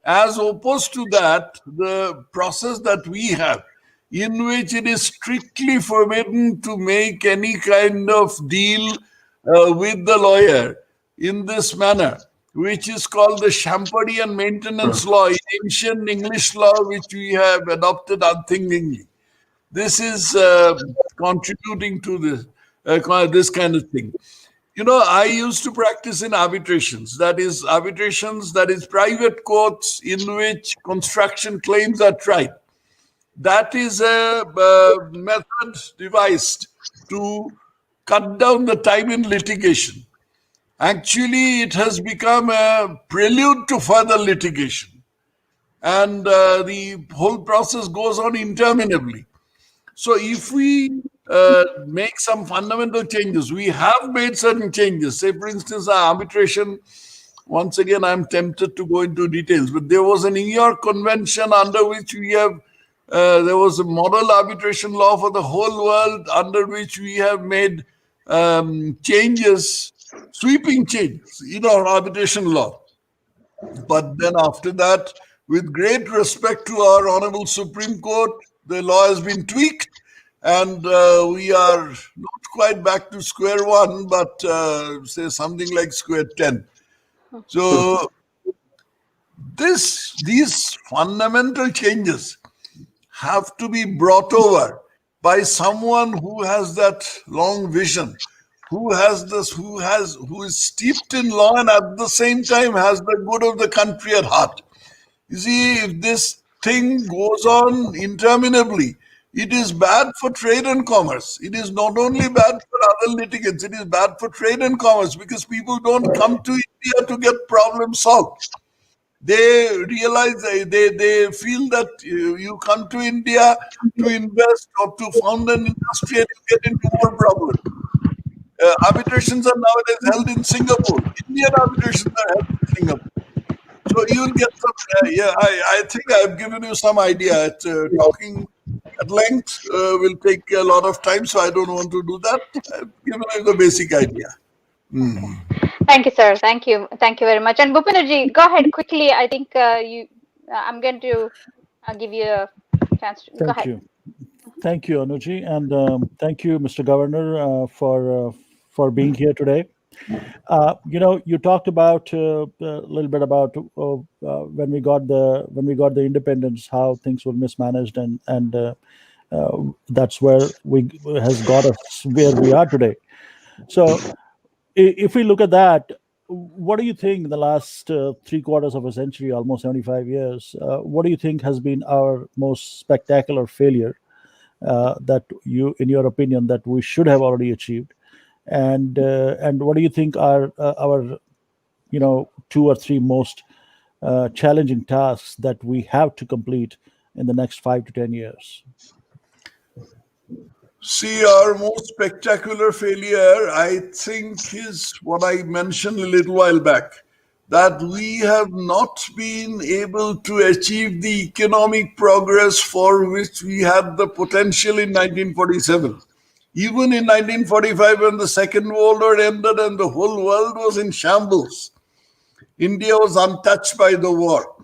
As opposed to that, the process that we have, in which it is strictly forbidden to make any kind of deal with the lawyer in this manner, which is called the Champadian Maintenance Law, in ancient English law, which we have adopted unthinkingly. This is contributing to this kind of thing. You know, I used to practice in arbitrations. That is private courts in which construction claims are tried. That is a method devised to cut down the time in litigation. Actually, it has become a prelude to further litigation. And the whole process goes on interminably. So if we make some fundamental changes, we have made certain changes. Say, for instance, our arbitration, once again, I'm tempted to go into details, but there was a New York Convention under which we have, there was a model arbitration law for the whole world under which we have made changes, sweeping changes in our arbitration law. But then after that, with great respect to our Honorable Supreme Court, the law has been tweaked, and we are not quite back to square one, but say something like square 10. So these fundamental changes have to be brought over by someone who has that long vision, who is steeped in law and at the same time has the good of the country at heart. You see, if this thing goes on interminably, it is bad for trade and commerce. It is not only bad for other litigants, it is bad for trade and commerce, because people don't come to India to get problems solved. They realize, they feel that you come to India to invest or to found an industry and you get into more problems. Arbitrations are nowadays held in Singapore. Indian arbitrations are held in Singapore. So you'll get some, I think I've given you some idea. Talking at length will take a lot of time, so I don't want to do that. I've given you the basic idea. Thank you, sir. Thank you. Thank you very much. And Bhupinder, go ahead quickly. I think I'm going to give you a chance to go ahead. Thank you, Anuji, and thank you, Mr. Governor, for being here today. You talked about a little bit about when we got the independence, how things were mismanaged, and that's where has got us where we are today. So, if we look at that, what do you think in the last 3/4 of a century, almost 75 years, what do you think has been our most spectacular failure that you, in your opinion, that we should have already achieved? And what do you think are our 2 or 3 most challenging tasks that we have to complete in the next 5 to 10 years? See, our most spectacular failure, I think, is what I mentioned a little while back, that we have not been able to achieve the economic progress for which we had the potential in 1947. Even in 1945, when the Second World War ended and the whole world was in shambles, India was untouched by the war.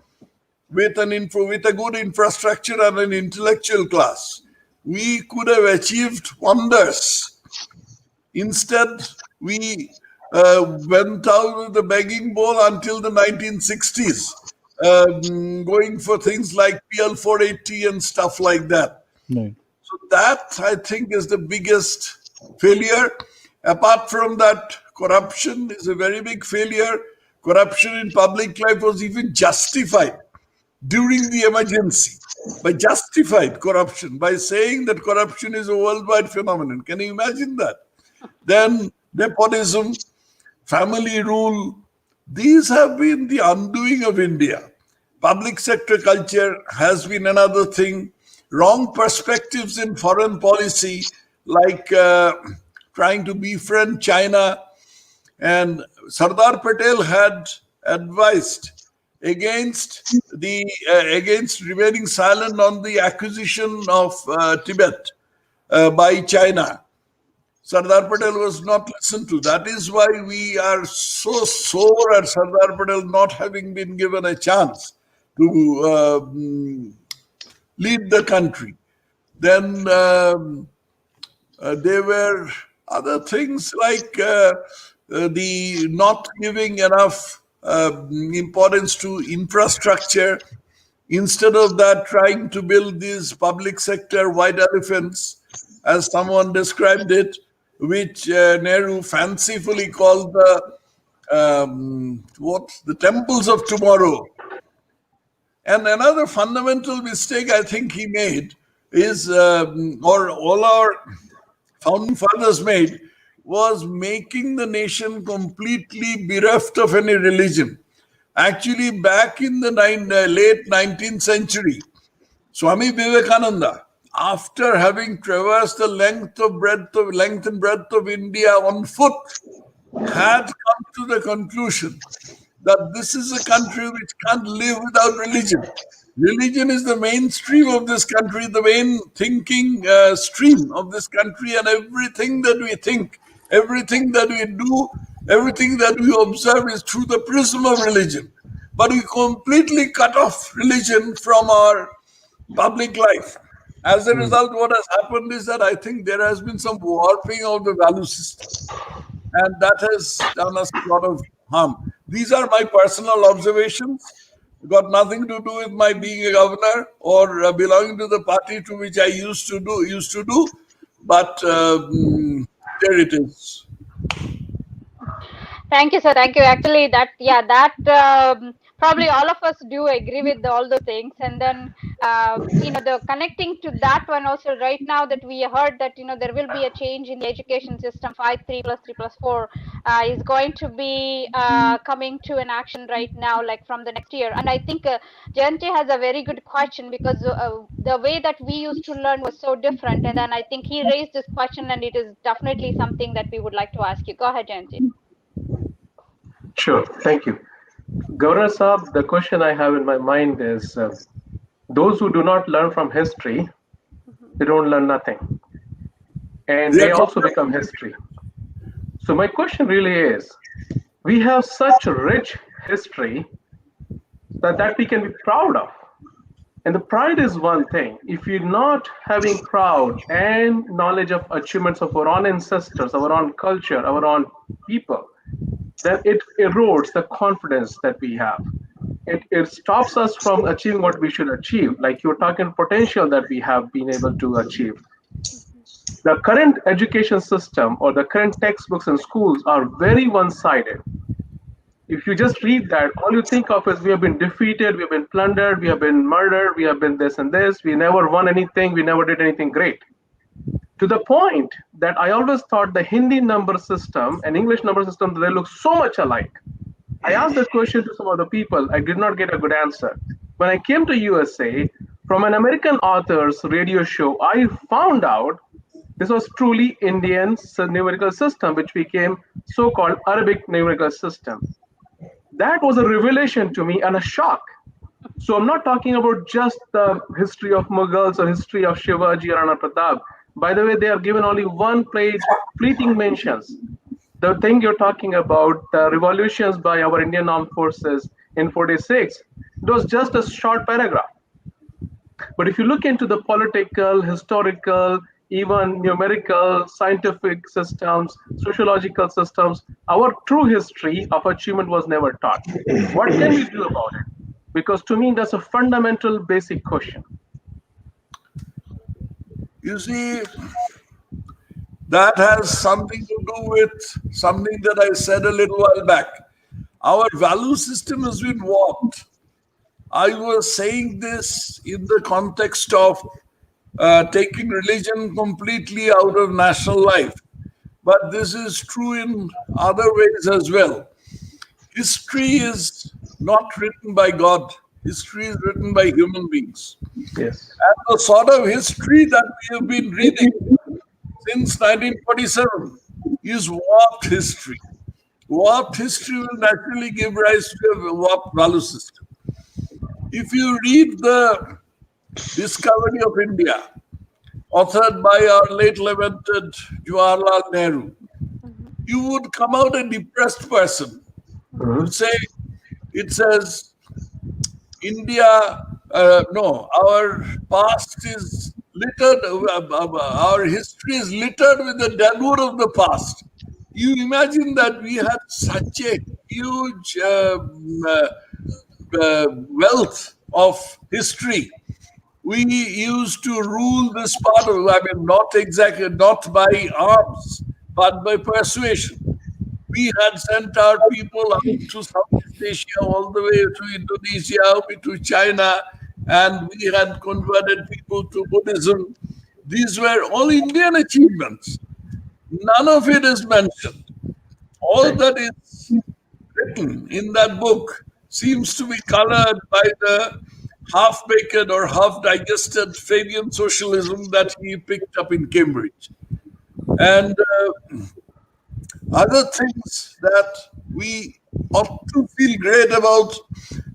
With a good infrastructure and an intellectual class, we could have achieved wonders. Instead, we went out with the begging bowl until the 1960s, going for things like PL 480 and stuff like that. No. So that, I think, is the biggest failure. Apart from that, corruption is a very big failure. Corruption in public life was even justified during the emergency, by justified corruption, by saying that corruption is a worldwide phenomenon. Can you imagine that? Then nepotism, family rule, these have been the undoing of India. Public sector culture has been another thing. wrong perspectives in foreign policy, like trying to befriend China. And Sardar Patel had advised against remaining silent on the acquisition of Tibet by China. Sardar Patel was not listened to. That is why we are so sore at Sardar Patel not having been given a chance to lead the country. Then there were other things like the not giving enough importance to infrastructure. Instead of that, trying to build these public sector white elephants, as someone described it, which Nehru fancifully called the temples of tomorrow. And another fundamental mistake I think he made is, or all our founding fathers made, was making the nation completely bereft of any religion. Actually, back in the late 19th century, Swami Vivekananda, after having traversed the length and breadth of India on foot, had come to the conclusion that this is a country which can't live without religion. Religion is the mainstream of this country, the main thinking stream of this country, and everything that we think, everything that we do, everything that we observe is through the prism of religion. But we completely cut off religion from our public life. As a result, what has happened is that I think there has been some warping of the value system, and that has done us a lot of harm. These are my personal observations. Got nothing to do with my being a governor or belonging to the party to which I used to do, but there it is. Thank you, sir. Thank you. Actually, probably all of us do agree with all the things. And then, the connecting to that one also, right now that we heard that, there will be a change in the education system, 5-3 plus 3 plus 4 is going to be coming to an action right now, like from the next year. And I think Jayanti has a very good question, because the way that we used to learn was so different. And then I think he raised this question, and it is definitely something that we would like to ask you. Go ahead, Jayanti. Sure, thank you. Governor Saab, the question I have in my mind is, those who do not learn from history, they don't learn nothing. And they also become history. So my question really is, we have such a rich history that we can be proud of. And the pride is one thing. If you're not having proud and knowledge of achievements of our own ancestors, our own culture, our own people, then it erodes the confidence that we have. It stops us from achieving what we should achieve. Like you were talking potential that we have been able to achieve. The current education system or the current textbooks in schools are very one-sided. If you just read that, all you think of is we have been defeated, we have been plundered, we have been murdered, we have been this and this, we never won anything, we never did anything great. To the point that I always thought the Hindi number system and English number system, they look so much alike. I asked the question to some other people, I did not get a good answer. When I came to USA, from an American author's radio show, I found out this was truly Indian numerical system, which became so-called Arabic numerical system. That was a revelation to me and a shock. So I'm not talking about just the history of Mughals or history of Shivaji or Rana Pratap. By the way, they are given only one page, fleeting mentions. The thing you're talking about, the revolutions by our Indian armed forces in 46, it was just a short paragraph. But if you look into the political, historical, even numerical, scientific systems, sociological systems, our true history of achievement was never taught. What can we do about it? Because to me, that's a fundamental basic question. You see, that has something to do with something that I said a little while back. Our value system has been warped. I was saying this in the context of taking religion completely out of national life. But this is true in other ways as well. History is not written by God. History is written by human beings. Yes. And the sort of history that we have been reading since 1947 is warped history. Warped history will naturally give rise to a warped value system. If you read the Discovery of India, authored by our late lamented Jawaharlal Nehru, you would come out a depressed person. Mhm. You say, it says, India, no, our past is littered, our history is littered with the deadwood of the past. You imagine that we had such a huge wealth of history. We used to rule this part of, I mean, not exactly, not by arms, but by persuasion. We had sent our people out to Southeast Asia, all the way to Indonesia, to China, and we had converted people to Buddhism. These were all Indian achievements. None of it is mentioned. All Right. that is written in that book seems to be colored by the half-baked or half-digested Fabian socialism that he picked up in Cambridge. And other things that we ought to feel great about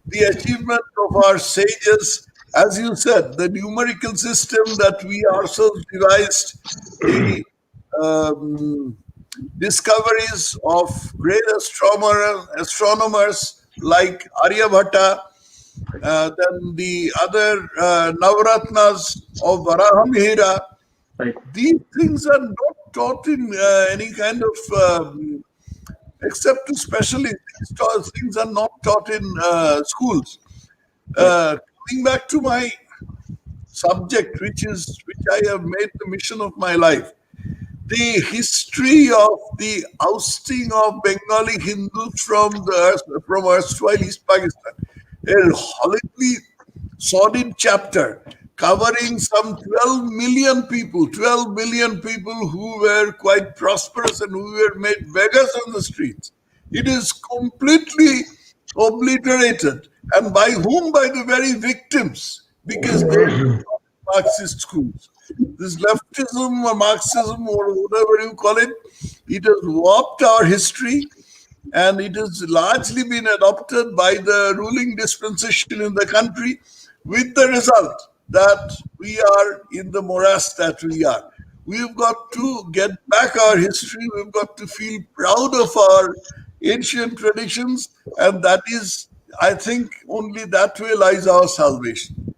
the achievement of our sages, as you said, the numerical system that we ourselves devised, the um, discoveries of great astronomers like Aryabhatta, then the other Navratnas of Varahamihira. Right. These things are not taught in any kind of, except to specialists. These things are not taught in schools. Coming back to my subject, which I have made the mission of my life, the history of the ousting of Bengali Hindus from erstwhile East Pakistan, a horribly sordid chapter covering some 12 million people who were quite prosperous and who were made beggars on the streets. It is completely obliterated. And by whom? By the very victims, because they were Marxist schools. This leftism or Marxism or whatever you call it has warped our history, and it has largely been adopted by the ruling dispensation in the country, with the result that we are in the morass that we are. We've got to get back our history. We've got to feel proud of our ancient traditions, and that is, I think, only that way lies our salvation.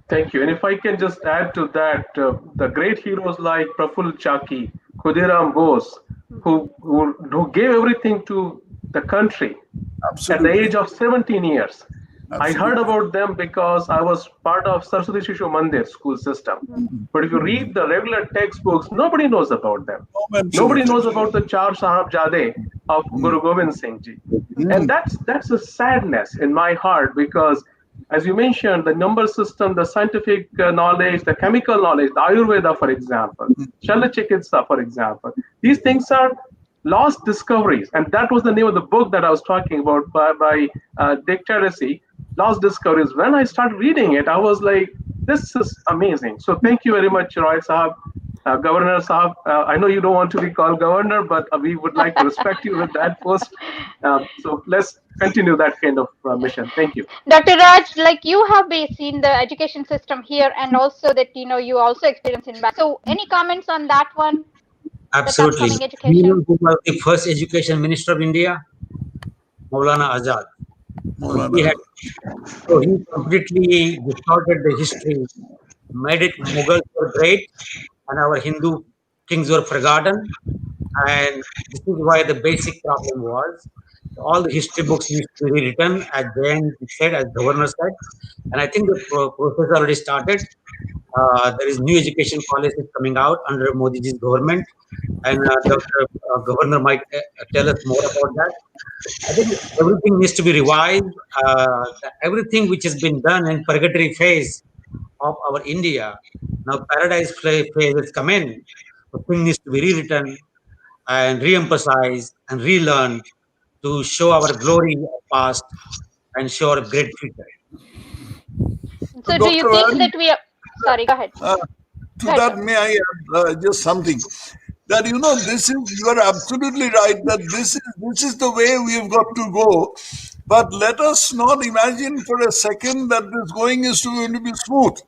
Thank you. And if I can just add to that, the great heroes like Praful Chaki, Khudiram Bose, who gave everything to the country at the Absolutely. age of 17 years. I heard Absolutely. about them because I was part of Saraswati Shishu Mandir school system. But if you read the regular textbooks, nobody knows about them. No mention Nobody of it. knows about the Char Sahab Jade of Guru Gobind Singh Ji. And that's a sadness in my heart, because as you mentioned, the number system, the scientific knowledge, the chemical knowledge, the Ayurveda, for example, Shalachikitsa, for example, these things are lost discoveries. And that was the name of the book that I was talking about by Dick Tracy, Lost Discoveries. When I started reading it, I was like, this is amazing. So thank you very much, Roy Sahab. Governor Sahab, I know you don't want to be called governor, but we would like to respect you with that post. So let's continue that kind of mission. Thank you. Dr. Raj, like you have been seen the education system here, and also that you also experience in back. So any comments on that one? Absolutely. Upcoming You education? know who was the first education minister of India? Maulana Azad. Maulana. So he completely distorted the history, made it Mughals were great and our Hindu kings were forgotten. And this is why the basic problem was all the history books need to be rewritten, as Jayant said, as governor said. And I think the process already started. There is new education policies coming out under Modi's government, and Dr. Governor might tell us more about that. I think everything needs to be revised. Everything which has been done in purgatory phase of our India, now paradise phase has come in. The thing needs to be rewritten and re-emphasized and relearned to show our glory of past and show a great future. So do you Dr. think Varan, that we are, sorry, go ahead. to Go ahead, that, sir. may I add just something? That you are absolutely right. That this is the way we have got to go. But let us not imagine for a second that this going is going to be smooth,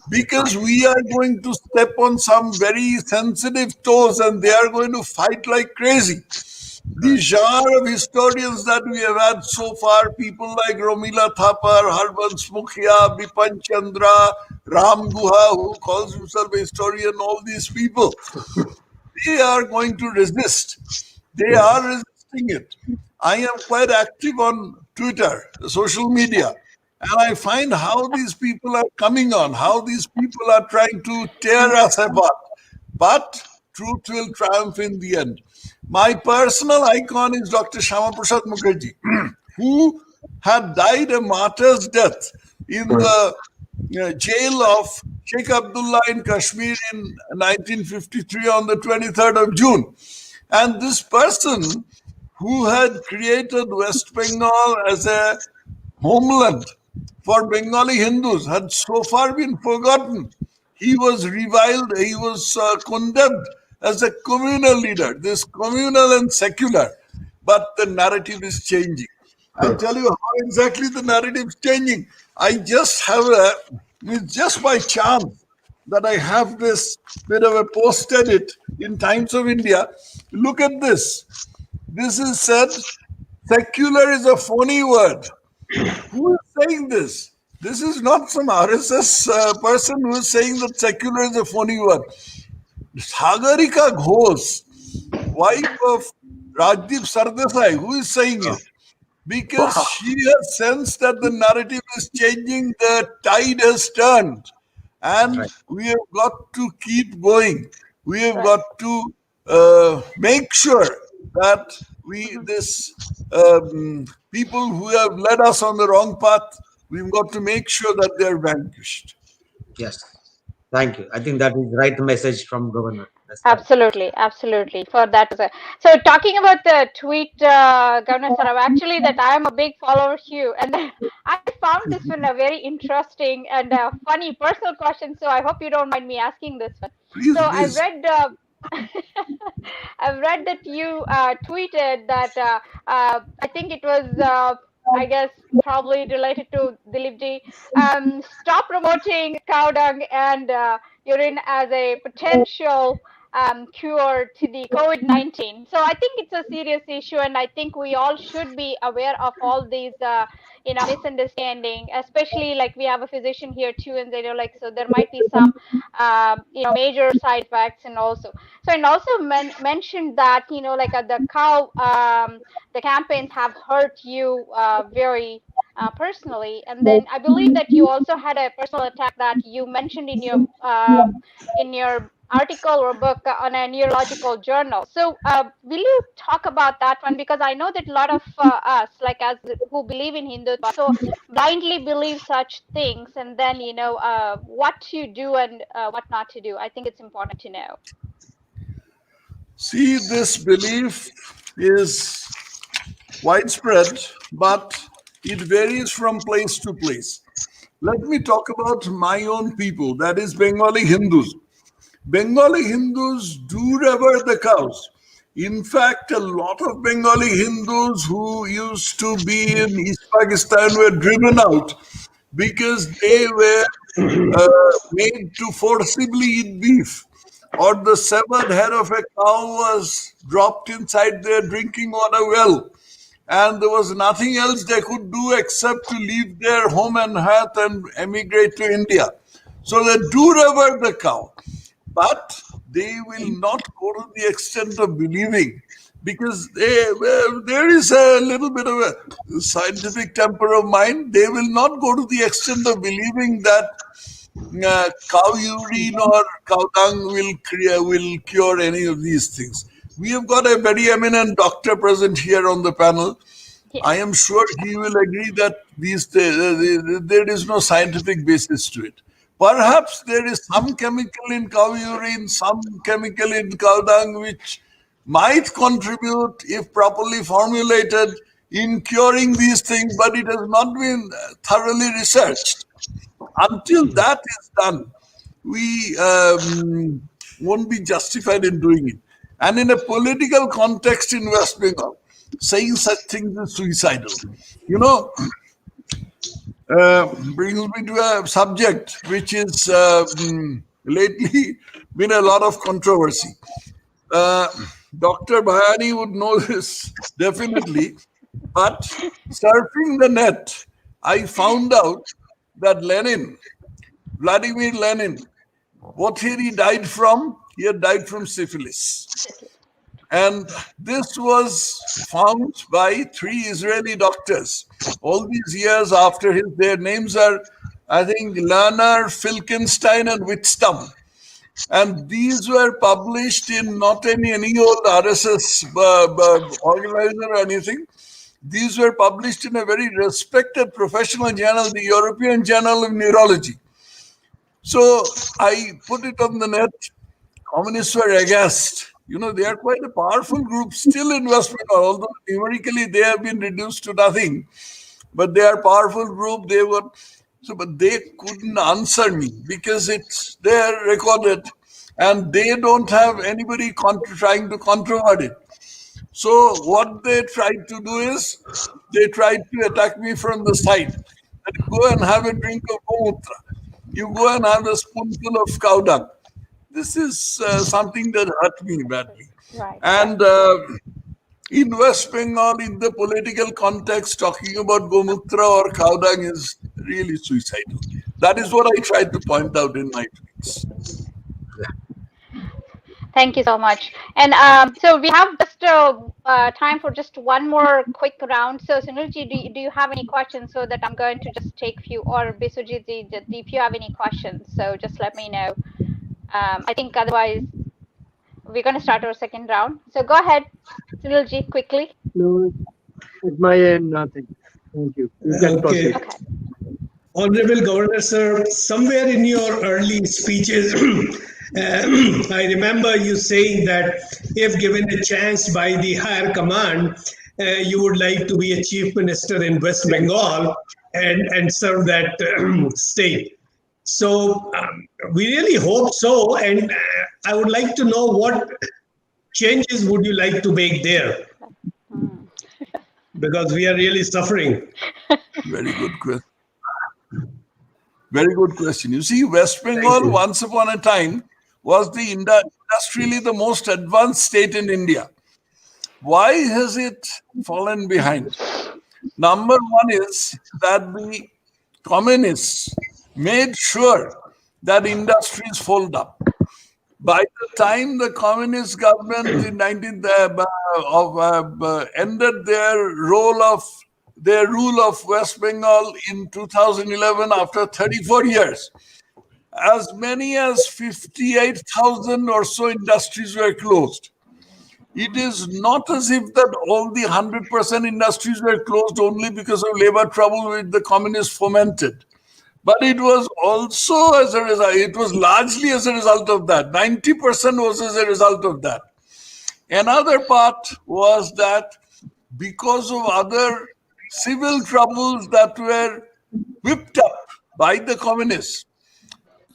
because we are going to step on some very sensitive toes, and they are going to fight like crazy. The genre of historians that we have had so far, people like Romila Thapar, Harbans Mukhia, Bipan Chandra, Ram Guha, who calls himself a historian, all these people, they are going to resist. They are resisting it. I am quite active on Twitter, social media, and I find how these people are coming on, how these people are trying to tear us apart. But truth will triumph in the end. My personal icon is Dr. Shama Prasad Mukherjee, who had died a martyr's death in the jail of Sheikh Abdullah in Kashmir in 1953 on the 23rd of June. And this person who had created West Bengal as a homeland for Bengali Hindus had so far been forgotten. He was reviled, he was condemned as a communal leader, this communal and secular. But the narrative is changing. I'll tell you how exactly the narrative is changing. I just have it's just by chance that I have this bit of a post edit in Times of India. Look at this. This is said, secular is a phony word. Who is saying this? This is not some RSS person who is saying that secular is a phony word. Sagarika Ghosh, wife of Rajdeep Sardesai, who is saying it? Because she has sensed that the narrative is changing, the tide has turned, and we have got to keep going. We have got to make sure that people who have led us on the wrong path, we've got to make sure that they're vanquished. Yes. Thank you. I think that is right message from Governor. That's right. Absolutely. For that, so talking about the tweet, Governor Sarab, actually, that I am a big follower of you, and I found this one a very interesting and funny personal question. So I hope you don't mind me asking this one. Please, So I please. read, I've read that you tweeted that I think it was. I guess probably related to Dilipji. Stop promoting cow dung and urine as a potential cure to the COVID-19. So I think it's a serious issue, and I think we all should be aware of all these, misunderstanding. Especially like we have a physician here too, and they know like so there might be some, major side effects, and also mentioned that like the cow, the campaigns have hurt you very personally, and then I believe that you also had a personal attack that you mentioned in your article or book on a neurological journal. So will you talk about that one, because I know that a lot of us like us who believe in Hindutva so blindly believe such things, and then what to do and what not to do. I think it's important to know. See, this belief is widespread, but it varies from place to place. Let me talk about my own people, that is Bengali Hindus. Bengali Hindus do revere the cows. In fact, a lot of Bengali Hindus who used to be in East Pakistan were driven out because they were made to forcibly eat beef, or the severed head of a cow was dropped inside their drinking water well, and there was nothing else they could do except to leave their home and hearth and emigrate to India. So they do revere the cow, but they will not go to the extent of believing, because there is a little bit of a scientific temper of mind. They will not go to the extent of believing that cow urine or cow dung will cure any of these things. We have got a very eminent doctor present here on the panel. Yes. I am sure he will agree that there is no scientific basis to it. Perhaps there is some chemical in cow urine, some chemical in cow dung, which might contribute, if properly formulated, in curing these things, but it has not been thoroughly researched. Until that is done, we won't be justified in doing it. And in a political context in West Bengal, saying such things is suicidal. You know, brings me to a subject which is lately been a lot of controversy. Dr. Bhayani would know this definitely, but surfing the net, I found out that Vladimir Lenin, what had he died from? He had died from syphilis. And this was found by 3 Israeli doctors all these years after his. Their names are, I think, Lerner, Filkenstein, and Whitstam. And these were published in not any old RSS organizer or anything. These were published in a very respected professional journal, the European Journal of Neurology. So I put it on the net. Communists were aghast. You know, they are quite a powerful group still in West Bengal, although numerically they have been reduced to nothing. But they are a powerful group. They were so, but they couldn't answer me because it's there recorded, and they don't have anybody trying to controvert it. So what they tried to do is they tried to attack me from the side. And go and have a drink of gomutra. You go and have a spoonful of cow dung. This is something that hurt me badly. Right. And in West Bengal, in the political context, talking about gomutra or cow dung is really suicidal. That is what I tried to point out in my tweets. Thank you so much. And so we have just time for just one more quick round. So Sunilji, do you have any questions so that I'm going to just take few, or Bisujit, if you have any questions, so just let me know. I think otherwise we're going to start our second round. So go ahead, Sunilji, quickly. No, at my end, nothing. Thank you. You can Okay. proceed. Okay. Honorable Governor, sir, somewhere in your early speeches, I remember you saying that if given a chance by the higher command, you would like to be a chief minister in West Bengal and serve that state. So we really hope so. And I would like to know what changes would you like to make there? Because we are really suffering. Very good question. Very good question. You see, West Bengal, once upon a time, was the industrially the most advanced state in India. Why has it fallen behind? Number one is that the communists made sure that industries fold up. By the time the communist government in ended their rule of West Bengal in 2011 after 34 years, as many as 58,000 or so industries were closed. It is not as if that all the 100% industries were closed only because of labor trouble which the communists fomented. But it was also as a result, it was largely as a result of that. 90% was as a result of that. Another part was that because of other civil troubles that were whipped up by the communists,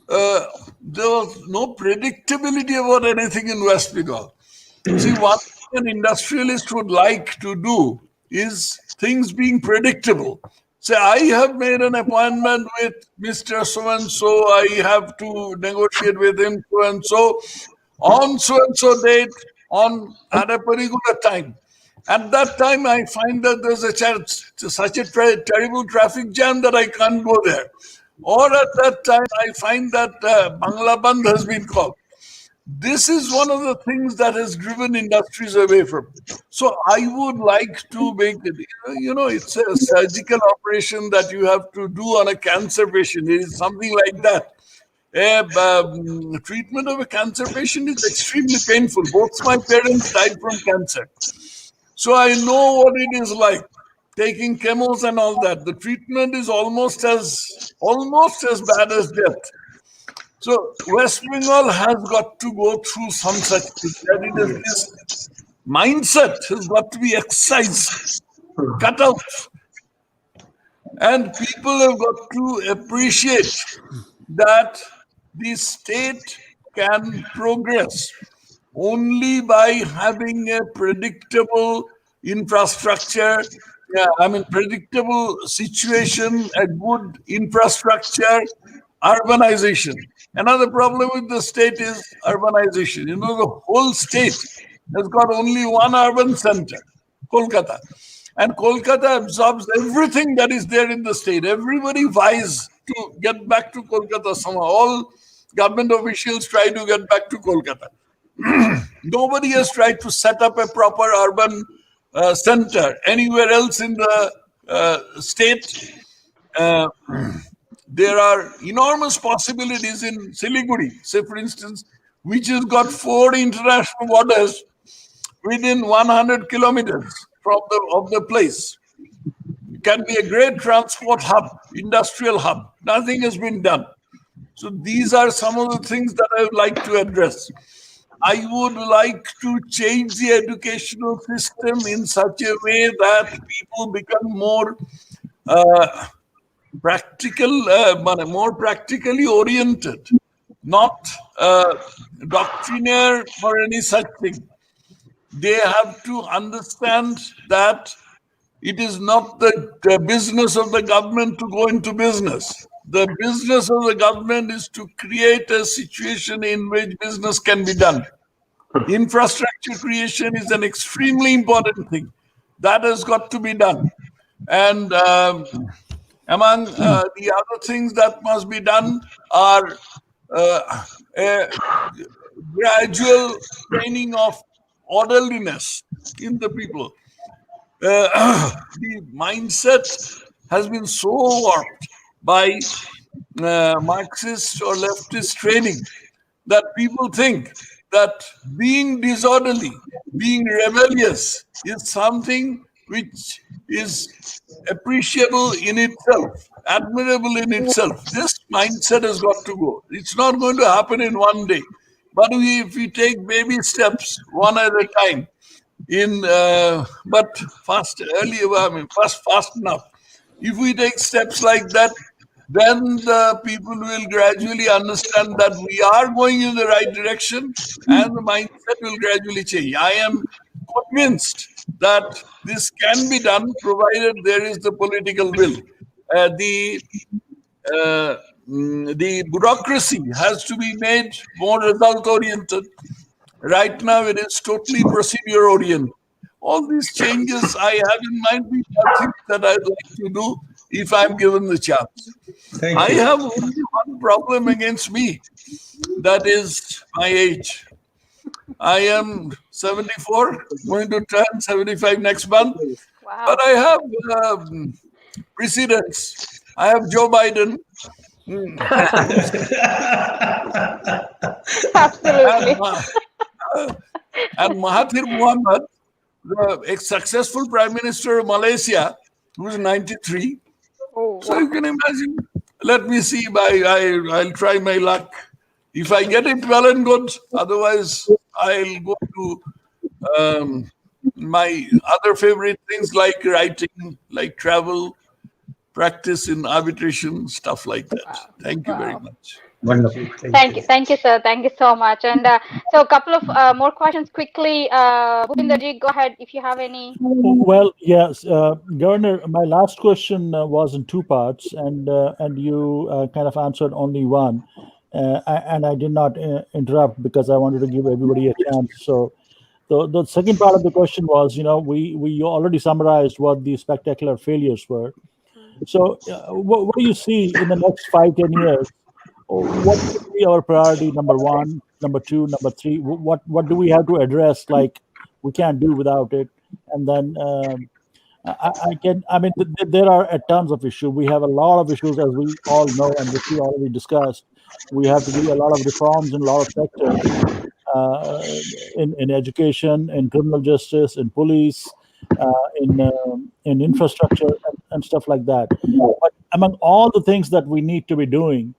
there was no predictability about anything in West Bengal. See, one thing an industrialist would like to do is things being predictable. Say, I have made an appointment with Mr. So-and-so, I have to negotiate with him so-and-so on so-and-so date at a particular time. At that time, I find that there's such a terrible traffic jam that I can't go there. Or at that time, I find that Bangla Bandh has been called. This is one of the things that has driven industries away from. So I would like to make it, it's a surgical operation that you have to do on a cancer patient. It is something like that. Treatment of a cancer patient is extremely painful. Both my parents died from cancer. So I know what it is like, taking chemos and all that. The treatment is almost as bad as death. So West Bengal has got to go through some such thing. This mindset has got to be excised. cut out. And people have got to appreciate that the state can progress only by having a predictable infrastructure. Yeah, I mean, predictable situation, a good infrastructure, urbanization. Another problem with the state is urbanization. You know, the whole state has got only one urban center, Kolkata. And Kolkata absorbs everything that is there in the state. Everybody vies to get back to Kolkata somehow. All government officials try to get back to Kolkata. Nobody has tried to set up a proper urban center anywhere else in the state. There are enormous possibilities in Siliguri, say for instance, which has got 4 international borders within 100 kilometers of the place. It can be a great transport hub, industrial hub. Nothing has been done. So these are some of the things that I would like to address. I would like to change the educational system in such a way that people become more more practically oriented, not doctrinaire or any such thing. They have to understand that it is not the business of the government to go into business. The business of the government is to create a situation in which business can be done. Infrastructure creation is an extremely important thing. That has got to be done. And among the other things that must be done are a gradual training of orderliness in the people. The mindset has been so warped by Marxist or leftist training that people think that being disorderly, being rebellious is something which is appreciable in itself, admirable in itself. This mindset has got to go. It's not going to happen in one day. But if we take baby steps one at a time, but fast enough. If we take steps like that, then the people will gradually understand that we are going in the right direction and the mindset will gradually change. I am convinced that this can be done provided there is the political will. The bureaucracy has to be made more result oriented. Right now, it is totally procedure oriented. All these changes I have in mind, these are things that I'd like to do if I'm given the chance. I have only one problem against me. That is my age. I am 74, going to turn 75 next month. Wow. But I have precedents. I have Joe Biden. Absolutely. And Mahathir Mohamad, the successful Prime Minister of Malaysia, who is 93. Oh, So you can imagine. Let me see. I'll try my luck. If I get it, well and good. Otherwise, I'll go to my other favorite things like writing, like travel, practice in arbitration, stuff like that. Thank you very much. Wonderful. Thank you, sir. Thank you so much. And so a couple of more questions quickly. Bhupinder-ji, go ahead if you have any. Well, yes, Governor, my last question was in 2 parts, and you kind of answered only one, and I did not interrupt because I wanted to give everybody a chance. So the second part of the question was, we already summarized what the spectacular failures were. So what do you see in the next 5-10 years? What should be our priority? Number 1, number 2, number 3. What do we have to address? Like we can't do without it. And then there are tons of issues. We have a lot of issues, as we all know, and which we already discussed. We have to do a lot of reforms in a lot of sectors, in education, in criminal justice, in police, in infrastructure, and stuff like that. But among all the things that we need to be doing,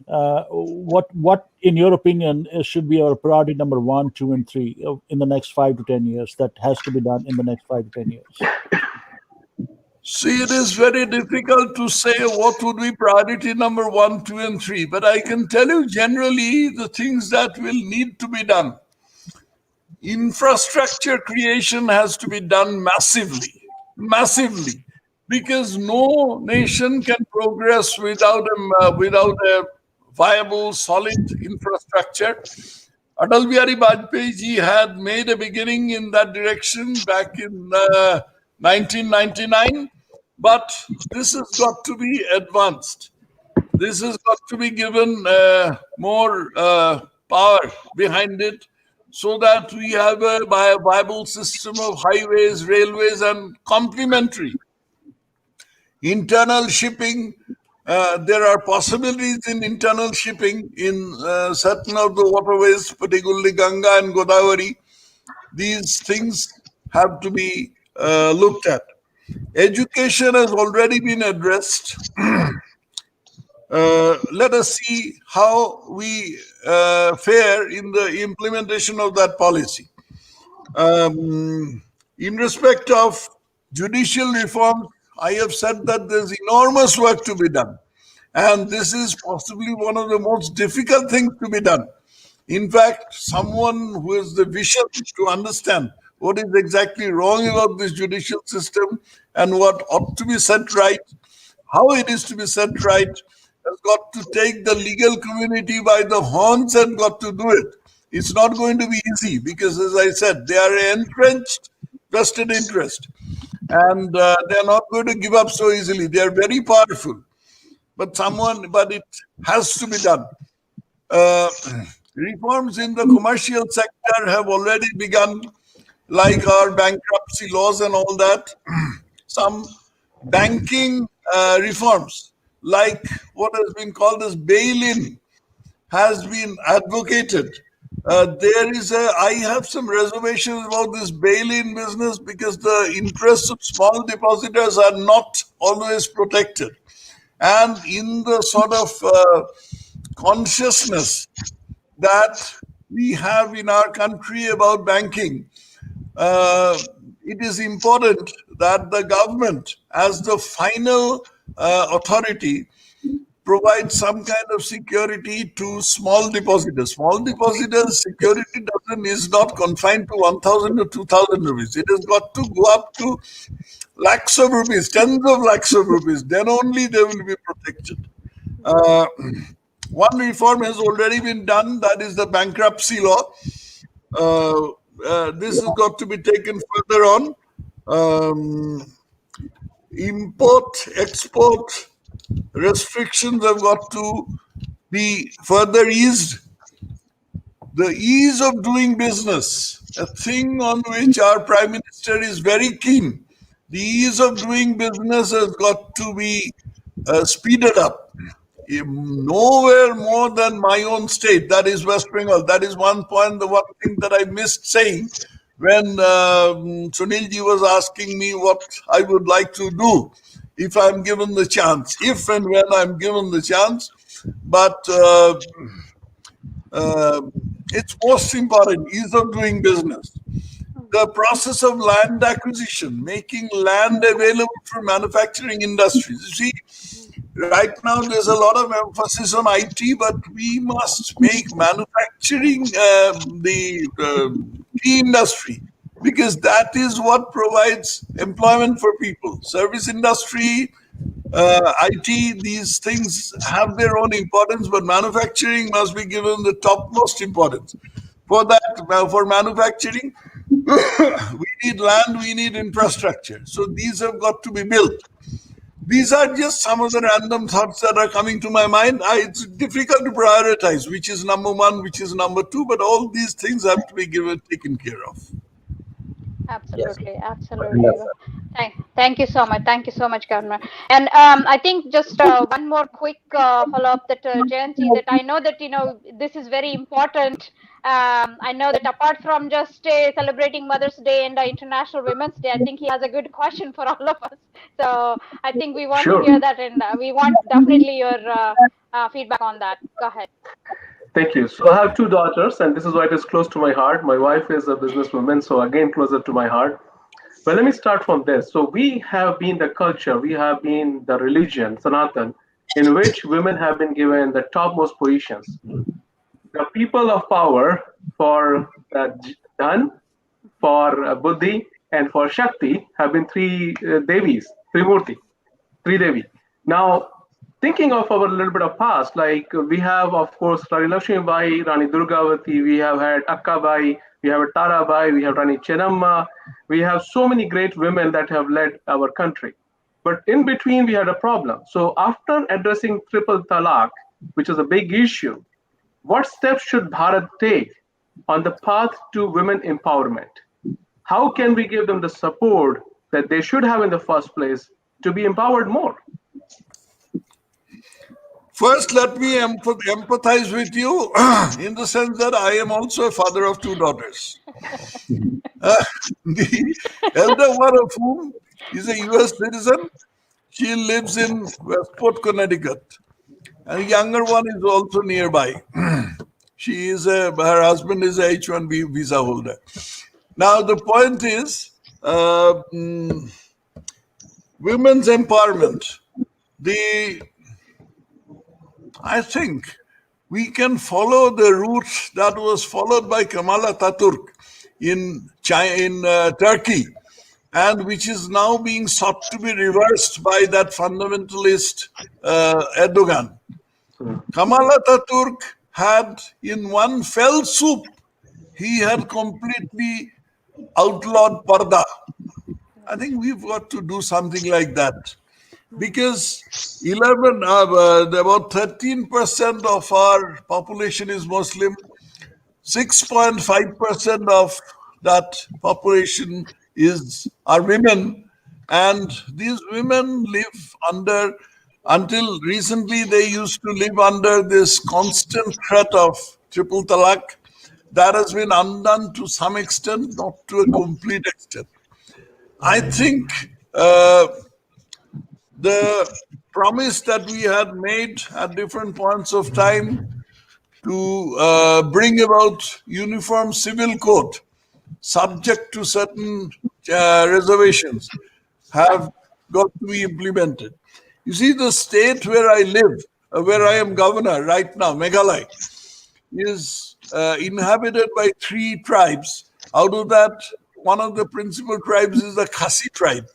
what in your opinion should be our priority number 1, 2, and 3 in the next 5 to 10 years that has to be done in the next 5 to 10 years? See, it is very difficult to say what would be priority number 1, 2, and 3, but I can tell you generally the things that will need to be done. Infrastructure creation has to be done massively, because no nation can progress without a viable, solid infrastructure. Atal Bihari Vajpayee ji had made a beginning in that direction back in 1999, but this has got to be advanced. This has got to be given more power behind it, so that we have a viable system of highways, railways, and complementary. Internal shipping, there are possibilities in internal shipping in certain of the waterways, particularly Ganga and Godavari. These things have to be looked at. Education has already been addressed. Let us see how we fare in the implementation of that policy. In respect of judicial reform, I have said that there's enormous work to be done. And this is possibly one of the most difficult things to be done. In fact, someone who has the vision to understand what is exactly wrong about this judicial system and what ought to be set right, how it is to be set right, has got to take the legal community by the horns and got to do it. It's not going to be easy because, as I said, they are entrenched vested interest, and they are not going to give up so easily. They are very powerful, but it has to be done. Reforms in the commercial sector have already begun, like our bankruptcy laws and all that. Some banking reforms, like what has been called as bail-in, has been advocated. I have some reservations about this bail-in business because the interests of small depositors are not always protected. And in the sort of consciousness that we have in our country about banking, it is important that the government, as the final authority, provide some kind of security to small depositors. Small depositors' security is not confined to 1,000 or 2,000 rupees. It has got to go up to lakhs of rupees, tens of lakhs of rupees. Then only they will be protected. One reform has already been done, that is the bankruptcy law. This has got to be taken further on. Import, export restrictions have got to be further eased. The ease of doing business, a thing on which our Prime Minister is very keen. The ease of doing business has got to be speeded up. Nowhere more than my own state, that is West Bengal. That is one point, the one thing that I missed saying when Sunilji was asking me what I would like to do if I'm given the chance, if and when I'm given the chance. But it's most important, ease of doing business. The process of land acquisition, making land available for manufacturing industries. You see, right now there's a lot of emphasis on IT, but we must make manufacturing the key industry, because that is what provides employment for people. Service industry, IT, these things have their own importance, but manufacturing must be given the topmost importance. For that, for manufacturing, we need land, we need infrastructure. So these have got to be built. These are just some of the random thoughts that are coming to my mind. It's difficult to prioritize which is number one, which is number two, but all these things have to be taken care of. Absolutely, absolutely. Thank you so much. Thank you so much, Governor. And I think just one more quick follow-up that Jayanti, that I know that this is very important. I know that apart from just celebrating Mother's Day and International Women's Day, I think he has a good question for all of us. So I think we want to hear that, and we want definitely your feedback on that. Go ahead. Thank you. So I have two daughters, and this is why it is close to my heart. My wife is a businesswoman, so again closer to my heart. Well, let me start from this. So we have been the culture, we have been the religion, Sanatan, in which women have been given the topmost positions. The people of power for Dhan, for Buddhi, and for Shakti have been three Devis, Trimurti, Three Devi. Now, thinking of our little bit of past, like we have, of course, Rani Lakshmi Bai, Rani Durgavati, we have had Akka Bai, we have Tara Bai, we have Rani Chennamma, we have so many great women that have led our country. But in between, we had a problem. So after addressing triple talaq, which is a big issue, what steps should Bharat take on the path to women empowerment? How can we give them the support that they should have in the first place to be empowered more? First, let me empathize with you in the sense that I am also a father of two daughters. The elder one of whom is a US citizen. She lives in Westport, Connecticut. And the younger one is also nearby. Her husband is a H-1B visa holder. Now, the point is women's empowerment. I think we can follow the route that was followed by Kemal Atatürk in Turkey, and which is now being sought to be reversed by that fundamentalist Erdogan. Kemal Atatürk had, in one fell swoop, he had completely outlawed Parda. I think we've got to do something like that. Because about 13% of our population is Muslim, 6.5% of that population are women, and these women live until recently they used to live under this constant threat of triple talaq. That has been undone to some extent, not to a complete extent. I think the promise that we had made at different points of time to bring about uniform civil code subject to certain reservations have got to be implemented. You see, the state where I live, where I am governor right now, Meghalaya, is inhabited by 3 tribes. Out of that, one of the principal tribes is the Khasi tribe.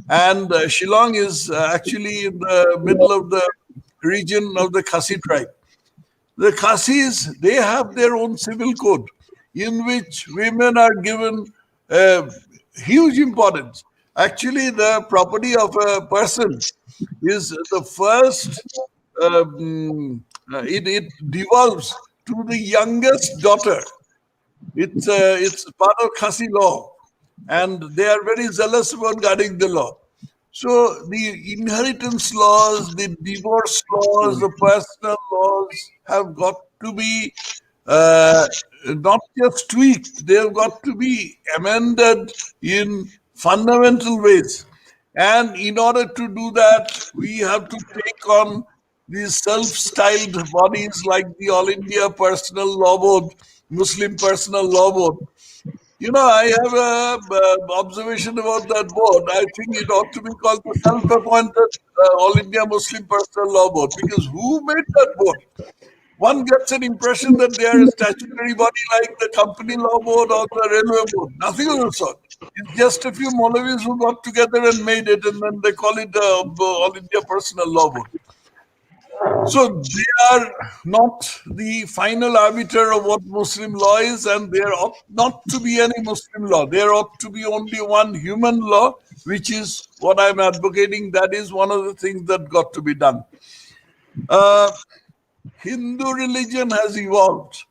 And Shillong is actually in the middle of the region of the Khasi tribe. The Khasis, they have their own civil code in which women are given huge importance. Actually, the property of a person is the first, it devolves to the youngest daughter. It's part of Khasi law, and they are very zealous about guarding the law. So the inheritance laws, the divorce laws, the personal laws have got to be not just tweaked, they have got to be amended in fundamental ways. And in order to do that, we have to take on these self-styled bodies like the All India Personal Law Board, Muslim Personal Law Board. You know, I have a observation about that board. I think it ought to be called the self-appointed All India Muslim Personal Law Board, because who made that board? One gets an impression that they are a statutory body like the company law board or the railway board. Nothing of the sort. It's just a few Maulavis who got together and made it, and then they call it the All India Personal Law Board. So they are not the final arbiter of what Muslim law is, and there ought not to be any Muslim law. There ought to be only one human law, which is what I'm advocating. That is one of the things that got to be done. Hindu religion has evolved.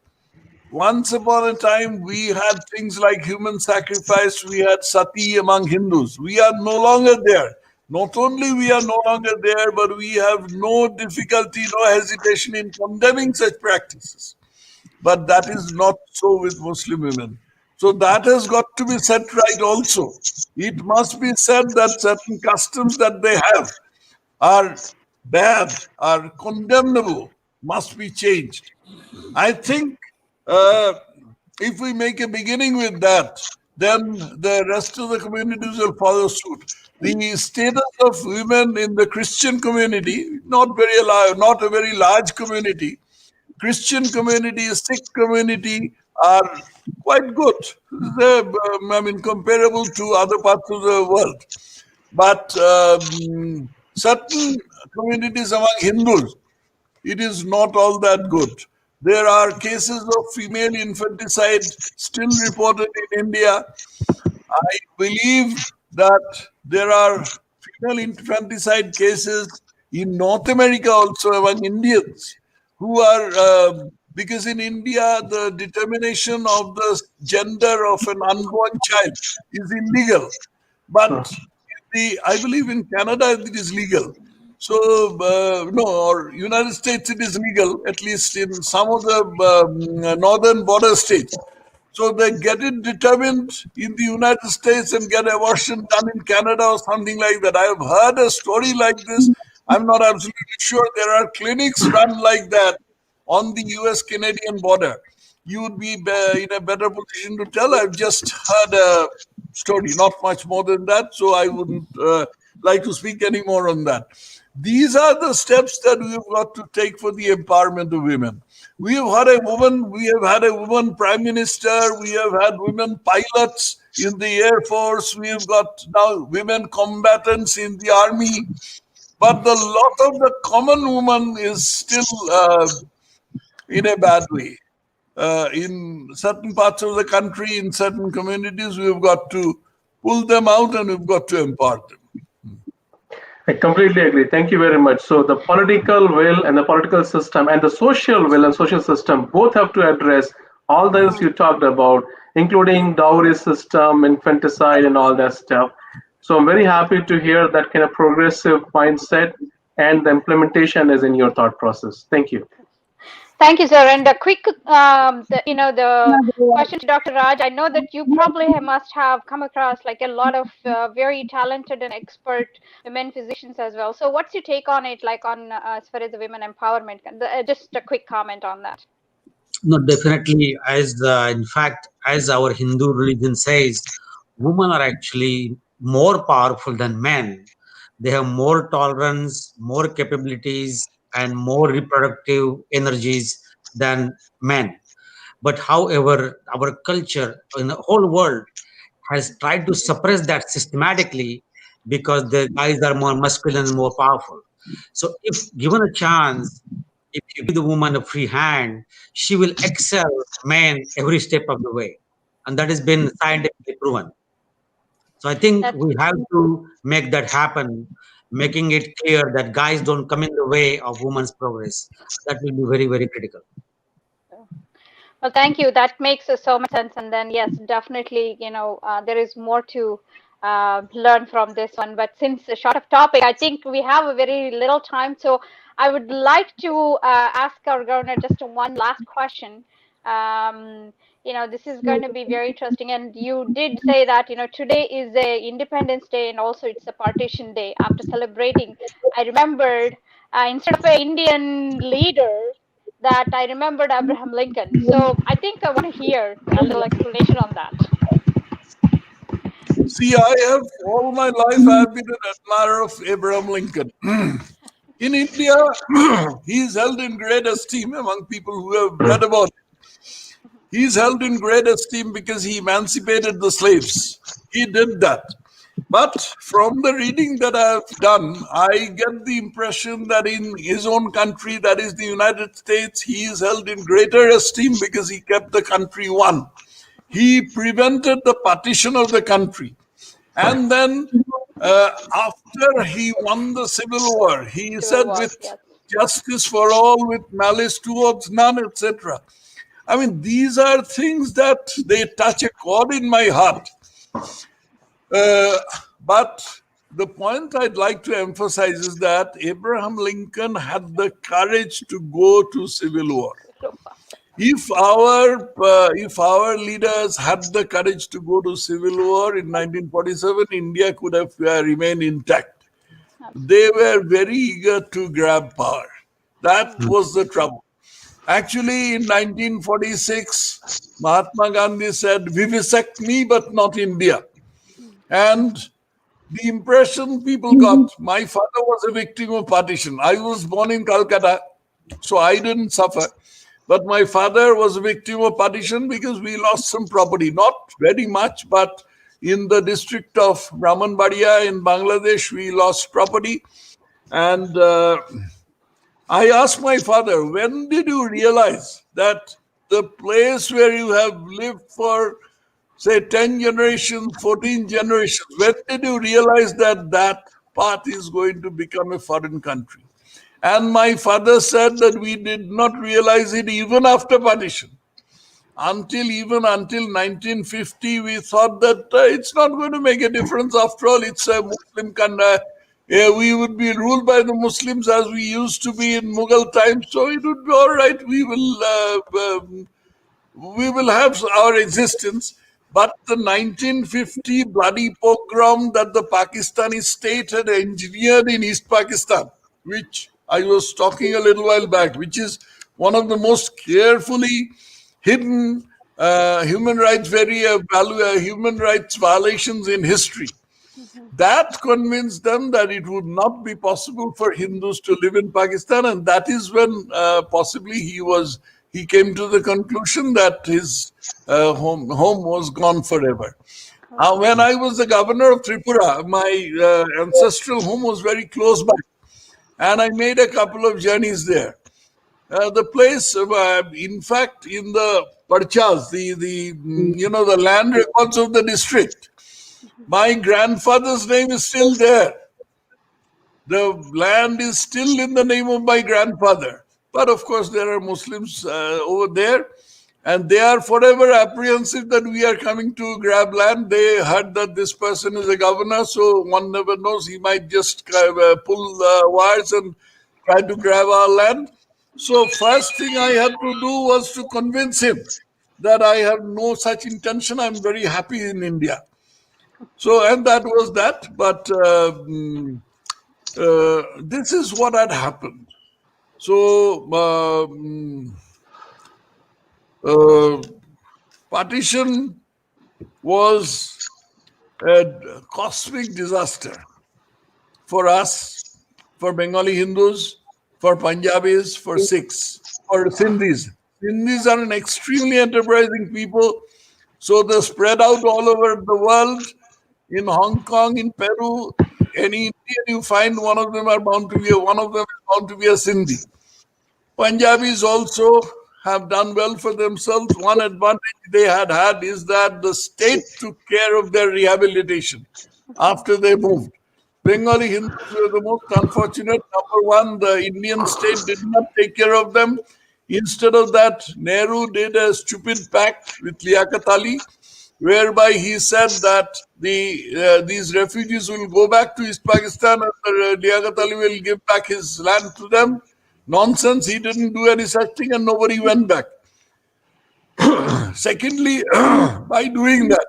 Once upon a time, we had things like human sacrifice, we had sati among Hindus. We are no longer there. Not only we are no longer there, but we have no difficulty, no hesitation in condemning such practices. But that is not so with Muslim women. So that has got to be set right also. It must be said that certain customs that they have are bad, are condemnable, must be changed. I think if we make a beginning with that, then the rest of the communities will follow suit. The status of women in the Christian community, not a very large community. Christian community, Sikh community are quite good. Comparable to other parts of the world. But certain communities among Hindus, it is not all that good. There are cases of female infanticide still reported in India. I believe that there are female infanticide cases in North America also among Indians who are, because in India, the determination of the gender of an unborn child is illegal. But I believe in Canada it is legal. So, no, or United States it is legal, at least in some of the northern border states. So they get it determined in the United States and get abortion done in Canada or something like that. I have heard a story like this. I'm not absolutely sure. There are clinics run like that on the US-Canadian border. You would be in a better position to tell. I've just heard a story, not much more than that, so I wouldn't like to speak any more on that. These are the steps that we've got to take for the empowerment of women. We have had a woman prime minister, we have had women pilots in the Air Force, we have got now women combatants in the army, but the lot of the common woman is still in a bad way. In certain parts of the country, in certain communities, we've got to pull them out and we've got to empower them. I completely agree. Thank you very much. So the political will and the political system and the social will and social system both have to address all those you talked about, including dowry system, infanticide, and all that stuff. So I'm very happy to hear that kind of progressive mindset and the implementation is in your thought process. Thank you. Thank you, sir. And a quick, the question to Dr. Raj. I know that you probably must have come across like a lot of very talented and expert women physicians as well. So, what's your take on it, like on as far as the women empowerment? Just a quick comment on that. No, definitely. In fact, as our Hindu religion says, women are actually more powerful than men. They have more tolerance, more capabilities, and more reproductive energies than men. But however, our culture in the whole world has tried to suppress that systematically because the guys are more masculine and more powerful. So if given a chance, if you give the woman a free hand, she will excel men every step of the way. And that has been scientifically proven. So I think we have to make that happen, making it clear that guys don't come in the way of women's progress. That will be very, very critical. Well, thank you. That makes so much sense. And then, yes, definitely, there is more to learn from this one. But since a short of topic, I think we have a very little time. So I would like to ask our governor just one last question. This is going to be very interesting. And you did say that, today is a Independence Day and also it's a partition day. After celebrating, I remembered instead of an Indian leader, that I remembered Abraham Lincoln. So I think I want to hear a little explanation on that. See, all my life, I have been an admirer of Abraham Lincoln. In India, he is held in great esteem among people who have read about it. He is held in great esteem because he emancipated the slaves. He did that. But from the reading that I have done, I get the impression that in his own country, that is the United States, he is held in greater esteem because he kept the country one. He prevented the partition of the country. And then after he won the Civil War, he said, with justice for all, with malice towards none, etc. I mean, these are things that they touch a chord in my heart. But the point I'd like to emphasize is that Abraham Lincoln had the courage to go to civil war. If our leaders had the courage to go to civil war in 1947, India could have remained intact. They were very eager to grab power. That was the trouble. Actually, in 1946, Mahatma Gandhi said, vivisect me, but not India. And the impression people got, my father was a victim of partition. I was born in Calcutta, so I didn't suffer. But my father was a victim of partition because we lost some property, not very much, but in the district of Brahmanbadia in Bangladesh, we lost property. And I asked my father, when did you realize that the place where you have lived for, say, 10 generations, 14 generations, when did you realize that that part is going to become a foreign country? And my father said that we did not realize it even after partition. Until 1950, we thought that it's not going to make a difference. After all, it's a Muslim country. We would be ruled by the Muslims as we used to be in Mughal times, so it would be all right. We will have our existence. But the 1950 bloody pogrom that the Pakistani state had engineered in East Pakistan, which I was talking a little while back, which is one of the most carefully hidden human rights violations in history. That convinced them that it would not be possible for Hindus to live in Pakistan, and that is when possibly he came to the conclusion that his home was gone forever. When I was the governor of Tripura, my ancestral home was very close by, and I made a couple of journeys there. The place, in fact, in the parchas, the land records of the district, my grandfather's name is still there. The land is still in the name of my grandfather. But of course, there are Muslims over there, and they are forever apprehensive that we are coming to grab land. They heard that this person is a governor, so one never knows. He might just pull wires and try to grab our land. So first thing I had to do was to convince him that I have no such intention. I'm very happy in India. So, and that was that. But this is what had happened. So, partition was a cosmic disaster for us, for Bengali Hindus, for Punjabis, for Sikhs, for Sindhis. Sindhis are an extremely enterprising people. So they spread out all over the world. In Hong Kong, in Peru, any Indian you find, one of them is bound to be a Sindhi. Punjabis also have done well for themselves. One advantage they had is that the state took care of their rehabilitation after they moved. Bengali Hindus were the most unfortunate. Number one, the Indian state did not take care of them. Instead of that, Nehru did a stupid pact with Liaquat Ali, whereby he said that these refugees will go back to East Pakistan and Liaquat Ali will give back his land to them. Nonsense, he didn't do any such thing and nobody went back. Secondly, by doing that,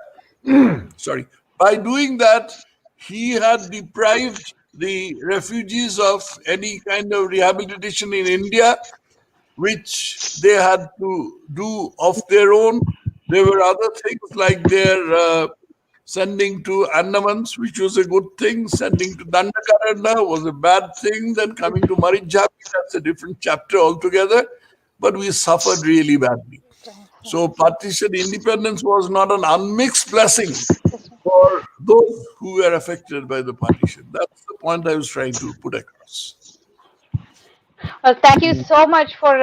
he had deprived the refugees of any kind of rehabilitation in India, which they had to do of their own. There were other things like their sending to Andamans, which was a good thing. Sending to Dandakaranda was a bad thing. Then coming to Marijhapi, that's a different chapter altogether. But we suffered really badly. So partition independence was not an unmixed blessing for those who were affected by the partition. That's the point I was trying to put across. Well, thank you so much for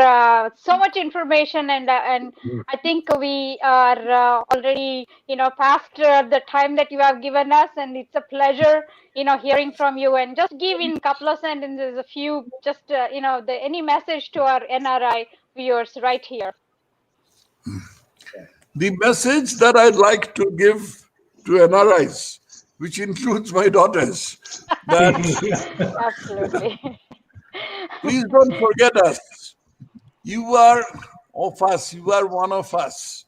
so much information, and I think we are already past the time that you have given us, and it's a pleasure hearing from you. And just give in a couple of sentences, a few, just any message to our NRI viewers right here. The message that I'd like to give to NRIs, which includes my daughters, that Absolutely. please don't forget us. You are of us. You are one of us.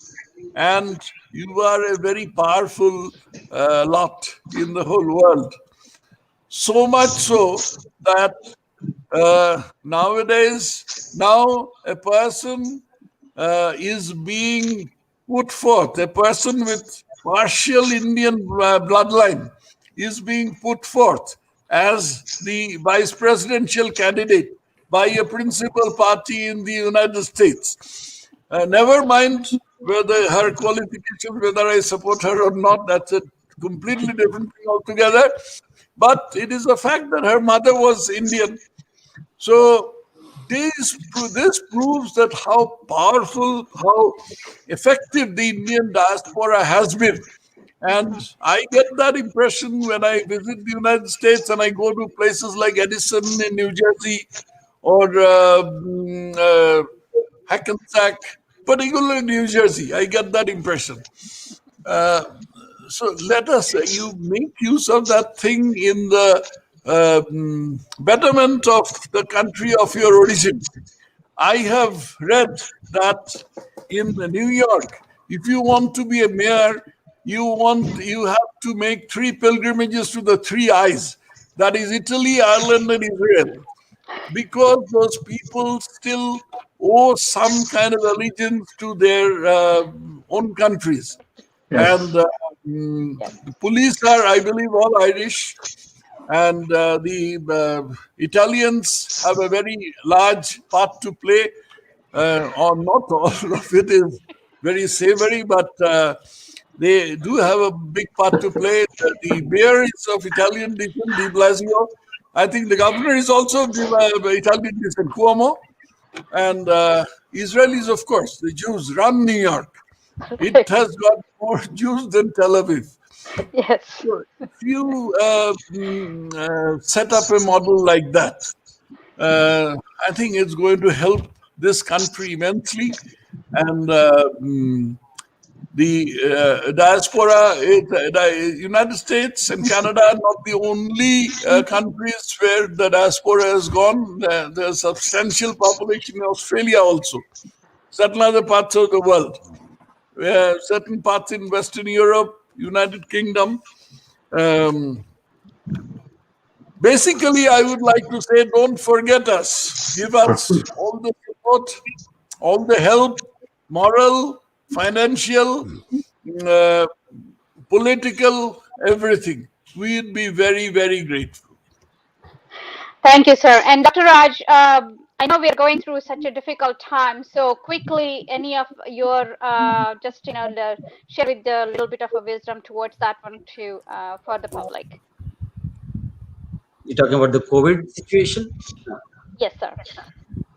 And you are a very powerful lot in the whole world. So much so that nowadays, now a person is being put forth, a person with partial Indian bloodline is being put forth as the vice presidential candidate by a principal party in the United States. Never mind whether her qualifications, whether I support her or not, that's a completely different thing altogether. But it is a fact that her mother was Indian. So this proves that how powerful, how effective the Indian diaspora has been. And I get that impression when I visit the United States and I go to places like Edison in New Jersey or Hackensack, particularly New Jersey. I get that impression. So let us, you make use of that thing in the betterment of the country of your origin. I have read that in New York, if you want to be a mayor, you have to make 3 pilgrimages to the 3 eyes. That is Italy, Ireland, and Israel, because those people still owe some kind of allegiance to their own countries. Yes. And the police are, I believe, all Irish. And the Italians have a very large part to play. Or not all of it is very savory, but they do have a big part to play. The mayor is of Italian descent, De Blasio. I think the governor is also Italian descent, Cuomo. And Israelis, of course, the Jews run New York. It has got more Jews than Tel Aviv. Yes. So if you set up a model like that, I think it's going to help this country immensely. And the diaspora, the United States and Canada are not the only countries where the diaspora has gone. There's a substantial population in Australia also, certain other parts of the world, certain parts in Western Europe, United Kingdom. Basically, I would like to say, don't forget us. Give us all the support, all the help, moral, financial, political, everything. We'd be very, very grateful. Thank you, sir. And Dr. Raj, I know we are going through such a difficult time. So quickly, any of your just share with a little bit of a wisdom towards that one too for the public. You're talking about the COVID situation? Yes, sir.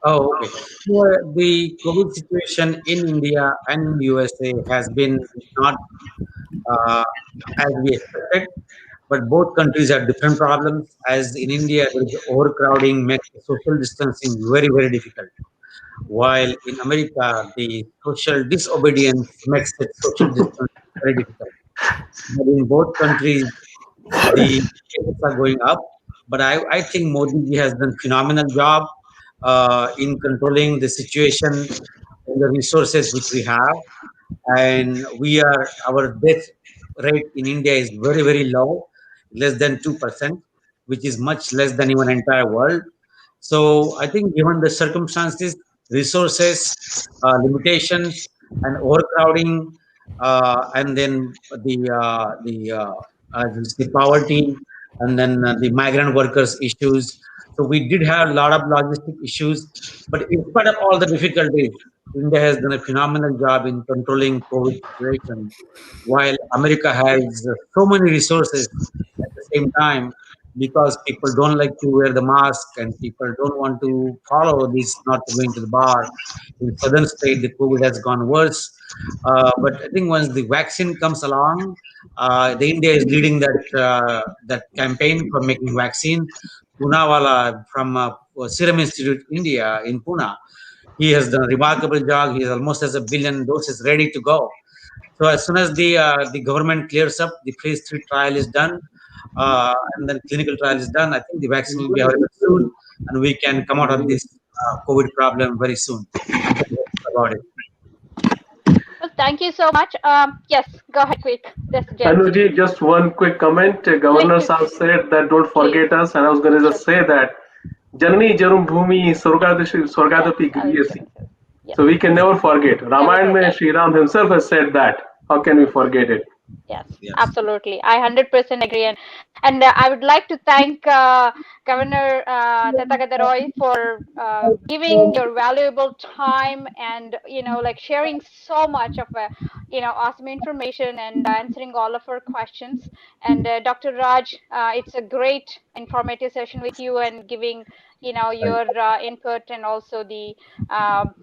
Oh, okay. So the COVID situation in India and USA has been not as we expected, but both countries have different problems. As in India, there is overcrowding makes social distancing very, very difficult. While in America, the social disobedience makes it social distance very difficult. But in both countries, the cases are going up. But I think Modi ji has done phenomenal job in controlling the situation and the resources which we have. And our death rate in India is very, very low, less than 2%, which is much less than even entire world. So I think given the circumstances, resources, limitations, and overcrowding, and then the poverty, and then the migrant workers issues. So we did have a lot of logistic issues, but in spite of all the difficulties, India has done a phenomenal job in controlling COVID situation, while America has so many resources at the same time, because people don't like to wear the mask and people don't want to follow this, not going to the bar. In southern state, the COVID has gone worse. But I think once the vaccine comes along, the India is leading that campaign for making vaccine. Poonawala from Serum Institute India in Pune, he has done a remarkable job. He almost has 1 billion doses ready to go. So as soon as the government clears up, the phase 3 trial is done, and then clinical trial is done, I think the vaccine will be available soon, and we can come out of this COVID problem very soon. I'm very hopeful about it. Well, thank you so much. Yes, go ahead, quick. Anuji, just one quick comment. Governor Saab said that don't forget us, and I was going to just say that Janani Jarum Bhumi Sorgadapi Griyasi. So we can never forget. Ramayana mein Sri Ram himself has said that. How can we forget it? Yes, absolutely. I 100% agree. And I would like to thank Governor Tathagata Roy for giving your valuable time and, like sharing so much of, awesome information and answering all of our questions. And Dr. Raj, it's a great informative session with you and giving, your input and also the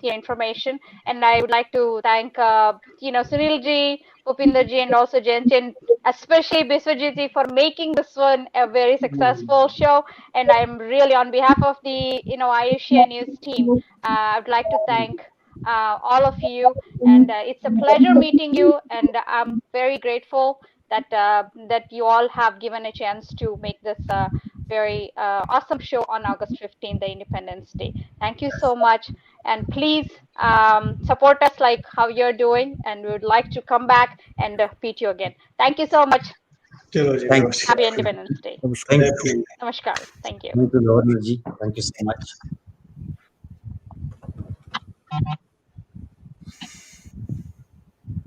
information. And I would like to thank, Sunilji, Upinderji, and also Jenchen, especially Biswajitji, for making this one a very successful show. And I'm really, on behalf of the, Ayushia News team, I would like to thank all of you. And it's a pleasure meeting you. And I'm very grateful that that you all have given a chance to make this very awesome show on August 15th, the Independence Day. Thank you so much. And please support us like how you're doing. And we would like to come back and meet you again. Thank you so much. Thank you. Happy Independence Day. Thank you. Namaskar. Thank you. Thank you, Governor ji. Thank you so much.